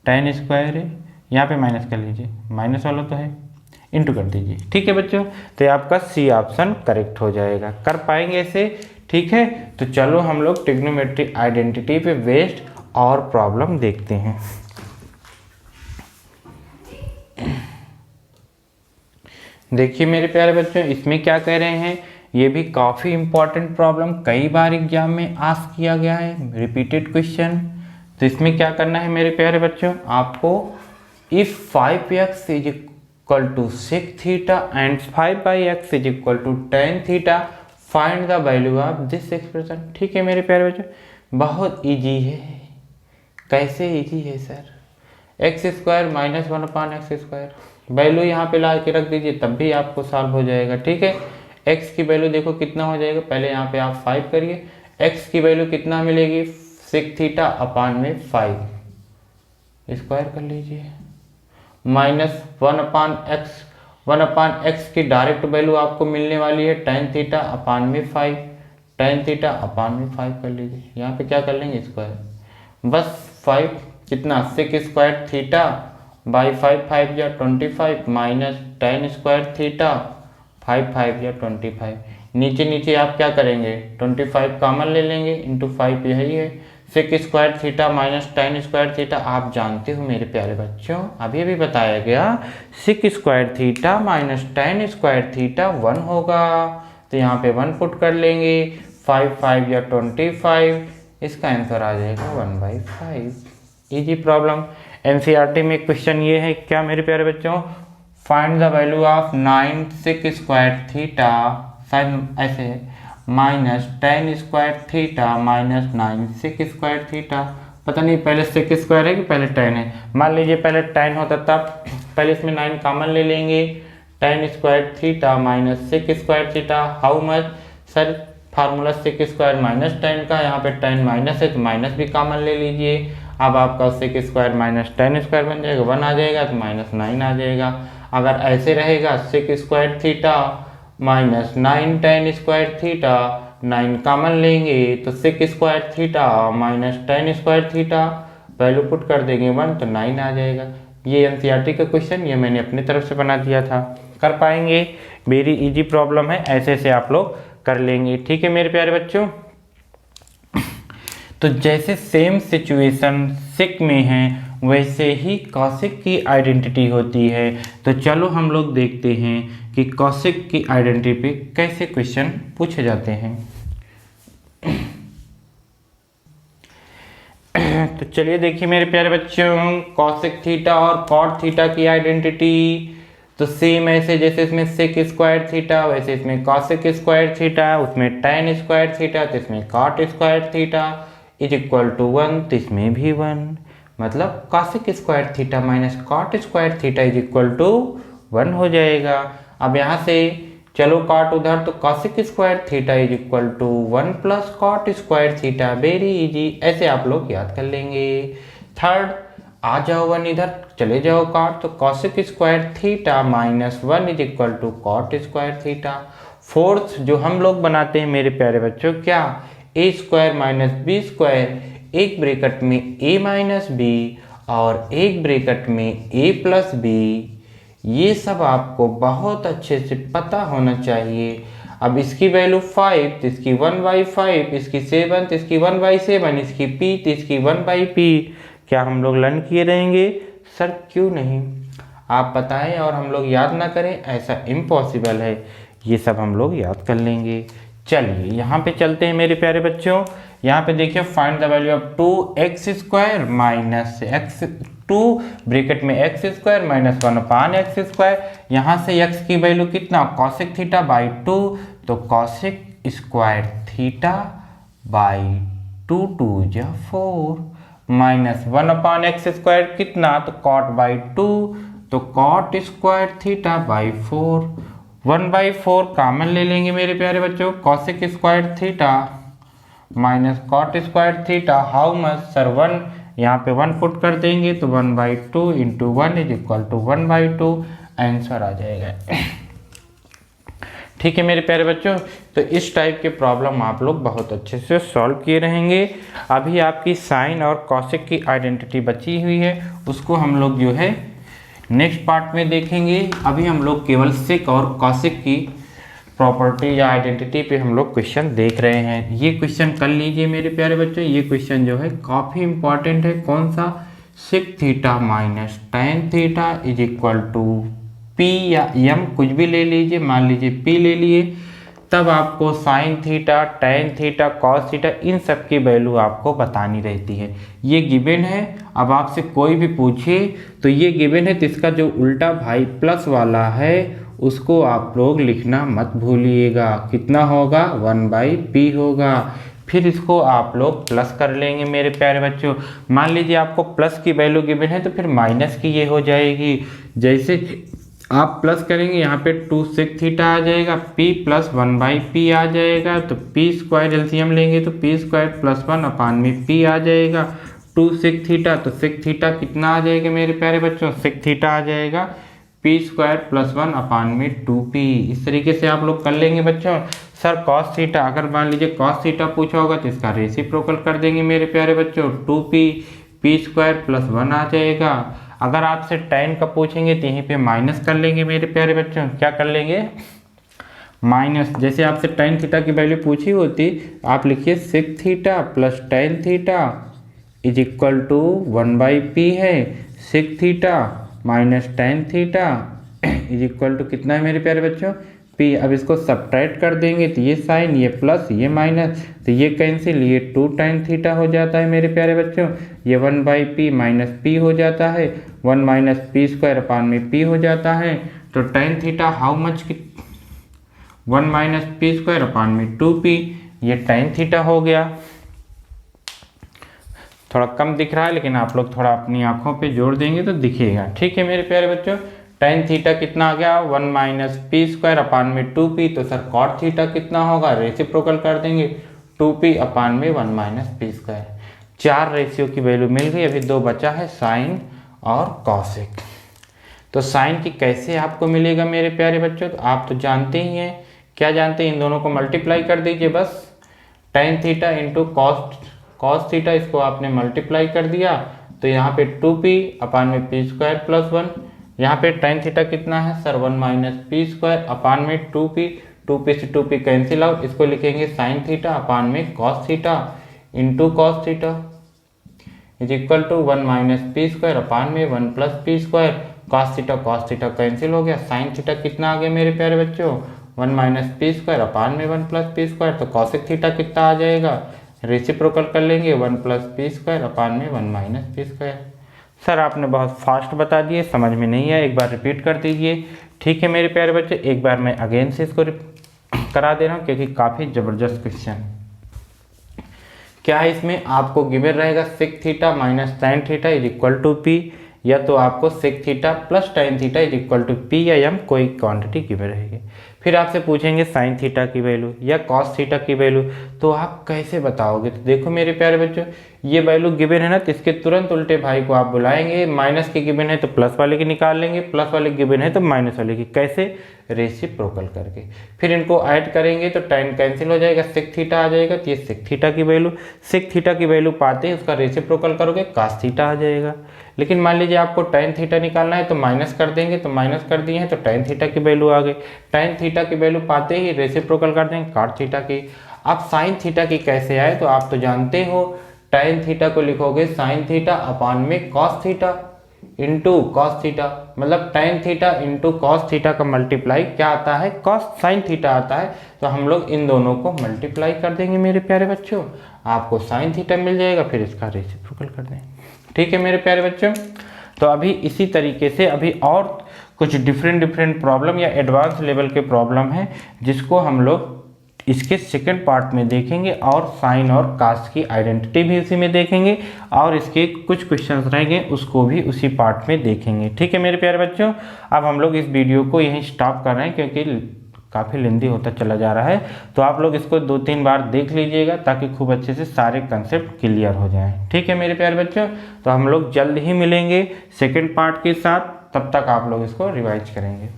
A: tan स्क्वायर ए यहाँ पे माइनस कर लीजिए, माइनस वाला तो है, इंटू कर दीजिए। ठीक है बच्चों, तो आपका सी ऑप्शन करेक्ट हो जाएगा। कर पाएंगे ऐसे, ठीक है। तो चलो हम लोग ट्रिग्नोमेट्रिक आइडेंटिटी पे बेस्ड और प्रॉब्लम देखते हैं। देखिए मेरे प्यारे बच्चों, इसमें क्या कह रहे हैं, ये भी काफ़ी इंपॉर्टेंट प्रॉब्लम, कई बार एग्जाम में आस्क किया गया है, रिपीटेड क्वेश्चन। तो इसमें क्या करना है मेरे प्यारे बच्चों, आपको if 5x is equal to sec theta and 5x is equal to tan theta, find the value of this expression. ठीक है मेरे प्यारे बच्चों, बहुत इजी है। कैसे इजी है सर, एक्स स्क्वायर माइनस 1 अपान एक्स स्क्वायर, वैल्यू यहाँ पे ला के रख दीजिए तब भी आपको सॉल्व हो जाएगा। ठीक है, x की वैल्यू देखो कितना हो जाएगा, पहले यहाँ पे आप 5 करिए, x की वैल्यू कितना मिलेगी, सेक थीटा अपान में 5 स्क्वायर कर लीजिए, माइनस 1 अपान एक्स की डायरेक्ट वैल्यू आपको मिलने वाली है tan थीटा अपान में 5, tan थीटा अपान में 5 कर लीजिए। यहाँ पे क्या कर लेंगे स्क्वायर, बस 5 कितना, सेक स्क्वायर थीटा बाई 5, 5 या 25 माइनस tan स्क्वायर थीटा 5, 5 या 25। नीचे नीचे आप क्या करेंगे, 25 कॉमन ले लेंगे, इंटू 5 यही है, sec square theta minus tan square theta आप जानते हो मेरे प्यारे बच्चों, अभी भी बताया गया, sec square theta minus tan square theta 1 होगा। तो यहाँ पे 1 पुट कर लेंगे, 5, 5 या 25, इसका आंसर आ जाएगा 1/5। Easy problem. एनसीईआरटी में क्वेश्चन ये है क्या मेरे प्यारे बच्चों, find the value of 9 sec square theta, शायद ऐसे है, minus tan square theta minus 9 sec square theta. पता नहीं पहले सेक स्क्वायर है कि पहले tan है, मान लीजिए पहले tan होता तब, पहले इसमें 9 कॉमन ले लेंगे, tan square theta minus sec square theta, how much, sir formula sec square minus tan का, यहाँ पे tan माइनस है तो माइनस भी कॉमन ले लीजिए। अब आपका sec square minus tan square बन जाएगा, 1 आ जाएगा तो माइनस 9 आ जाएगा। अगर ऐसे रहेगा sec square theta minus 9 tan square theta, 9 common लेंगे तो sec square theta minus tan square theta, value put कर देंगे 1 तो 9 आ जाएगा। ये एनसीईआरटी का क्वेश्चन, ये मैंने अपनी तरफ से बना दिया था। कर पाएंगे, वेरी इजी प्रॉब्लम है, ऐसे ऐसे आप लोग कर लेंगे। ठीक है मेरे प्यारे बच्चों, तो जैसे सेम सिचुएशन सेक में है वैसे ही कॉसेक की आइडेंटिटी होती है। तो चलो हम लोग देखते हैं कि कॉसेक की आइडेंटिटी पे कैसे क्वेश्चन पूछे जाते हैं। तो चलिए देखिए मेरे प्यारे बच्चों, कॉसेक थीटा और कॉट थीटा की आइडेंटिटी तो सेम ऐसे जैसे इसमें सेक स्क्वायर थीटा वैसे इसमें कॉसेक स्क्वायर थीटा, उसमें tan स्क्वायर थीटा तो इसमें cot square theta is equal to 1 तो इसमें भी 1, मतलब cosec square theta minus cot square theta is equal to 1 हो जाएगा। अब यहाँ से चलो कॉट उधर, तो cosec square theta is equal to 1 plus cot square theta, very easy, ऐसे आप लोग याद कर लेंगे। थर्ड, आ जाओ 1 इधर, चले जाओ कॉट, तो cosec square theta minus 1 is equal to cot square theta. Fourth जो हम लोग बनाते हैं मेरे प्यारे बच्चों, क्या, A square minus B square, एक ब्रैकेट में ए माइनस बी और एक ब्रैकेट में ए प्लस बी, ये सब आपको बहुत अच्छे से पता होना चाहिए। अब इसकी वैल्यू 5 तो इसकी 1/5, इसकी 7 तो इसकी 1/7, इसकी p तो इसकी 1/p। क्या हम लोग लर्न किए रहेंगे? सर क्यों नहीं, आप बताएं और हम लोग याद ना करें, ऐसा इम्पॉसिबल है। ये सब हम लोग याद कर लेंगे। चलिए यहाँ पे चलते हैं मेरे प्यारे बच्चों। यहाँ पे देखिए find the value of 2x square minus x, 2 bracket में x स्क्वायर माइनस 1/x²। यहाँ से x की वैल्यू कितना, कॉसेक थीटा बाई 2, तो कॉसेक स्क्वायर थीटा बाई 2, 2 जा 4, माइनस 1/x² कितना, तो कॉट बाई 2, तो cot square theta by 4, 1/4 common ले लेंगे मेरे प्यारे बच्चों, cosec square theta minus cot square theta, how much sir 1, यहाँ पे 1 पुट कर देंगे तो 1/2 into 1 is equal to 1/2, answer आ जाएगा। ठीक है मेरे प्यारे बच्चों, तो इस टाइप के प्रॉब्लम आप लोग बहुत अच्छे से सॉल्व किए रहेंगे। अभी आपकी साइन और कॉसेक की आइडेंटिटी बची हुई है, उसको हम लोग जो है नेक्स्ट पार्ट में देखेंगे। अभी हम लोग केवल सेक और कॉसेक की प्रॉपर्टी या आइडेंटिटी पे हम लोग क्वेश्चन देख रहे हैं। ये क्वेश्चन कर लीजिए मेरे प्यारे बच्चों, ये क्वेश्चन जो है काफ़ी इंपॉर्टेंट है। कौन सा, sec theta minus tan theta is equal to P या एम, कुछ भी ले लीजिए, मान लीजिए पी ले लिए, तब आपको sine theta, tan theta, cos theta, इन सब की वैल्यू आपको बतानी रहती है। ये गिवन है। अब आपसे कोई भी पूछे तो ये गिवन है, तो इसका जो उल्टा भाई प्लस वाला है उसको आप लोग लिखना मत भूलिएगा। कितना होगा, 1/p होगा। फिर इसको आप लोग प्लस कर लेंगे मेरे प्यारे बच्चों। मान लीजिए आपको प्लस की वैल्यू गिवन है तो फिर माइनस की ये हो जाएगी। जैसे आप प्लस करेंगे यहाँ पे 2 सेक थीटा आ जाएगा, p प्लस 1/p आ जाएगा, तो p स्क्वायर एलसीएम लेंगे तो p स्क्वायर प्लस 1/p आ जाएगा। 2 सेक थीटा, तो सेक थीटा कितना आ जाएगा मेरे प्यारे बच्चों, सेक थीटा आ जाएगा p स्क्वायर प्लस 1/2p। इस तरीके से आप लोग कर लेंगे बच्चों। सर कॉस थीटा, अगर मान लीजिए कॉस थीटा पूछा होगा तो इसका रेसिप्रोकल कर देंगे मेरे प्यारे बच्चों, 2p, p स्क्वायर प्लस 1 आ जाएगा। अगर आपसे टैन का पूछेंगे तो यहीं पे माइनस कर लेंगे मेरे प्यारे बच्चों। क्या कर लेंगे, माइनस। जैसे आपसे टैन थीटा की वैल्यू पूछी होती, आप लिखिए sec theta plus tan theta is equal to 1/p है, sec theta minus tan theta is equal to कितना है मेरे प्यारे बच्चों, p। अब इसको सब्ट्रैक्ट कर देंगे तो ये साइन, ये प्लस, ये माइनस, तो ये कैंसिल, ये 2 टैन थीटा हो जाता है मेरे प्यारे बच्चों। ये 1/p माइनस p हो जाता है, 1 माइनस p स्क्वायर अपान में p हो जाता है। तो tan theta how much, 1 minus p square upon में 2p, ये टैन थीटा हो गया। थोड़ा कम दिख रहा है लेकिन आप लोग थोड़ा अपनी आंखों पे जोर देंगे तो दिखेगा। ठीक है मेरे प्यारे बच्चों, टैन थीटा कितना आ गया, 1 माइनस p स्क्वायर अपान में 2p। तो सर कॉट थीटा कितना होगा, रेसिप्रोकल कर देंगे, 2p अपान में 1 माइनस p स्क्वायर। 4 रेशियो की वैल्यू मिल गई। अभी 2 बचा है, साइन और कॉसेक। तो साइन की कैसे आपको मिलेगा मेरे प्यारे बच्चों, तो आप तो जानते ही हैं। क्या जानते हैं, इन दोनों को मल्टीप्लाई कर दीजिए बस, tan theta into cos theta, इसको आपने मल्टीप्लाई कर दिया तो यहाँ पे 2p अपान में p स्क्वायर प्लस 1। यहाँ पे टैन थीटा कितना है sir, 1 minus p square upon में 2p, 2p से 2p कैंसिल आउट, इसको लिखेंगे साइन थीटा अपान में cos theta into cos theta is equal to 1 minus p square upon में 1 plus p square. Cos theta cancel हो गया। Sine theta कितना आ गया मेरे प्यारे बच्चों, 1 माइनस p स्क्वायर अपान में 1 प्लस p स्क्वायर। तो कॉसेक थीटा कितना आ जाएगा, रेसिप्रोकल कर लेंगे, 1 प्लस p स्क्वायर अपान में 1 माइनस p स्क्वायर। सर आपने बहुत फास्ट बता दिए, समझ में नहीं है, एक बार रिपीट कर दीजिए। ठीक है मेरे प्यारे बच्चे, एक बार मैं अगेन से इसको करा दे रहा हूँ क्योंकि काफ़ी ज़बरदस्त क्वेश्चन। क्या है इसमें, आपको गिवन रहेगा sec theta minus tan theta is equal to p, या तो आपको sec theta plus tan theta is equal to p या m, कोई क्वांटिटी गिवन रहेगी। फिर आपसे पूछेंगे साइन थीटा की वैल्यू या कॉस थीटा की वैल्यू, तो आप कैसे बताओगे? तो देखो मेरे प्यारे बच्चों, ये वैल्यू गिवन है ना, तो इसके तुरंत उल्टे भाई को आप बुलाएंगे। माइनस के गिवन है तो प्लस वाले की निकाल लेंगे, प्लस वाले गिवन है तो माइनस वाले की। कैसे? रेसिप्रोकल करके। फिर इनको ऐड करेंगे तो tan कैंसिल हो जाएगा, सेक थीटा आ जाएगा, तो ये सेक थीटा की वैल्यू, सेक थीटा की वैल्यू पाते ही उसका रेसिप्रोकल करोगे, कास थीटा आ जाएगा। लेकिन मान लीजिए आपको tan थीटा निकालना है तो माइनस कर देंगे, तो माइनस कर दिए हैं तो tan थीटा की वैल्यू आ गई। tan थीटा की वैल्यू पाते ही रेसिप्रोकल कर देंगे काट थीटा की। अब साइन थीटा की कैसे आए? तो आप तो जानते हो, tan थीटा को लिखोगे साइन थीटा अपान में cos theta into cos theta, मतलब tan theta into cos theta का मल्टीप्लाई क्या आता है? कॉस साइन थीटा आता है। तो हम लोग इन दोनों को मल्टीप्लाई कर देंगे मेरे प्यारे बच्चों, आपको साइन थीटा मिल जाएगा, फिर इसका रेसिप्रोकल कर देंगे। ठीक है मेरे प्यारे बच्चों, तो अभी इसी तरीके से अभी और कुछ डिफरेंट प्रॉब्लम या एडवांस लेवल के प्रॉब्लम है जिसको हम लोग इसके सेकंड पार्ट में देखेंगे, और साइन और कास्ट की आइडेंटिटी भी उसी में देखेंगे, और इसके कुछ क्वेश्चंस रहेंगे उसको भी उसी पार्ट में देखेंगे। ठीक है मेरे प्यारे बच्चों, अब हम लोग इस वीडियो को यहीं स्टॉप कर रहे हैं क्योंकि काफ़ी लेंदी होता चला जा रहा है। तो आप लोग इसको 2-3 बार देख लीजिएगा ताकि खूब अच्छे से सारे कंसेप्ट क्लियर हो जाएं। ठीक है मेरे प्यारे बच्चों, तो हम लोग जल्द ही मिलेंगे सेकेंड पार्ट के साथ, तब तक आप लोग इसको रिवाइज करेंगे।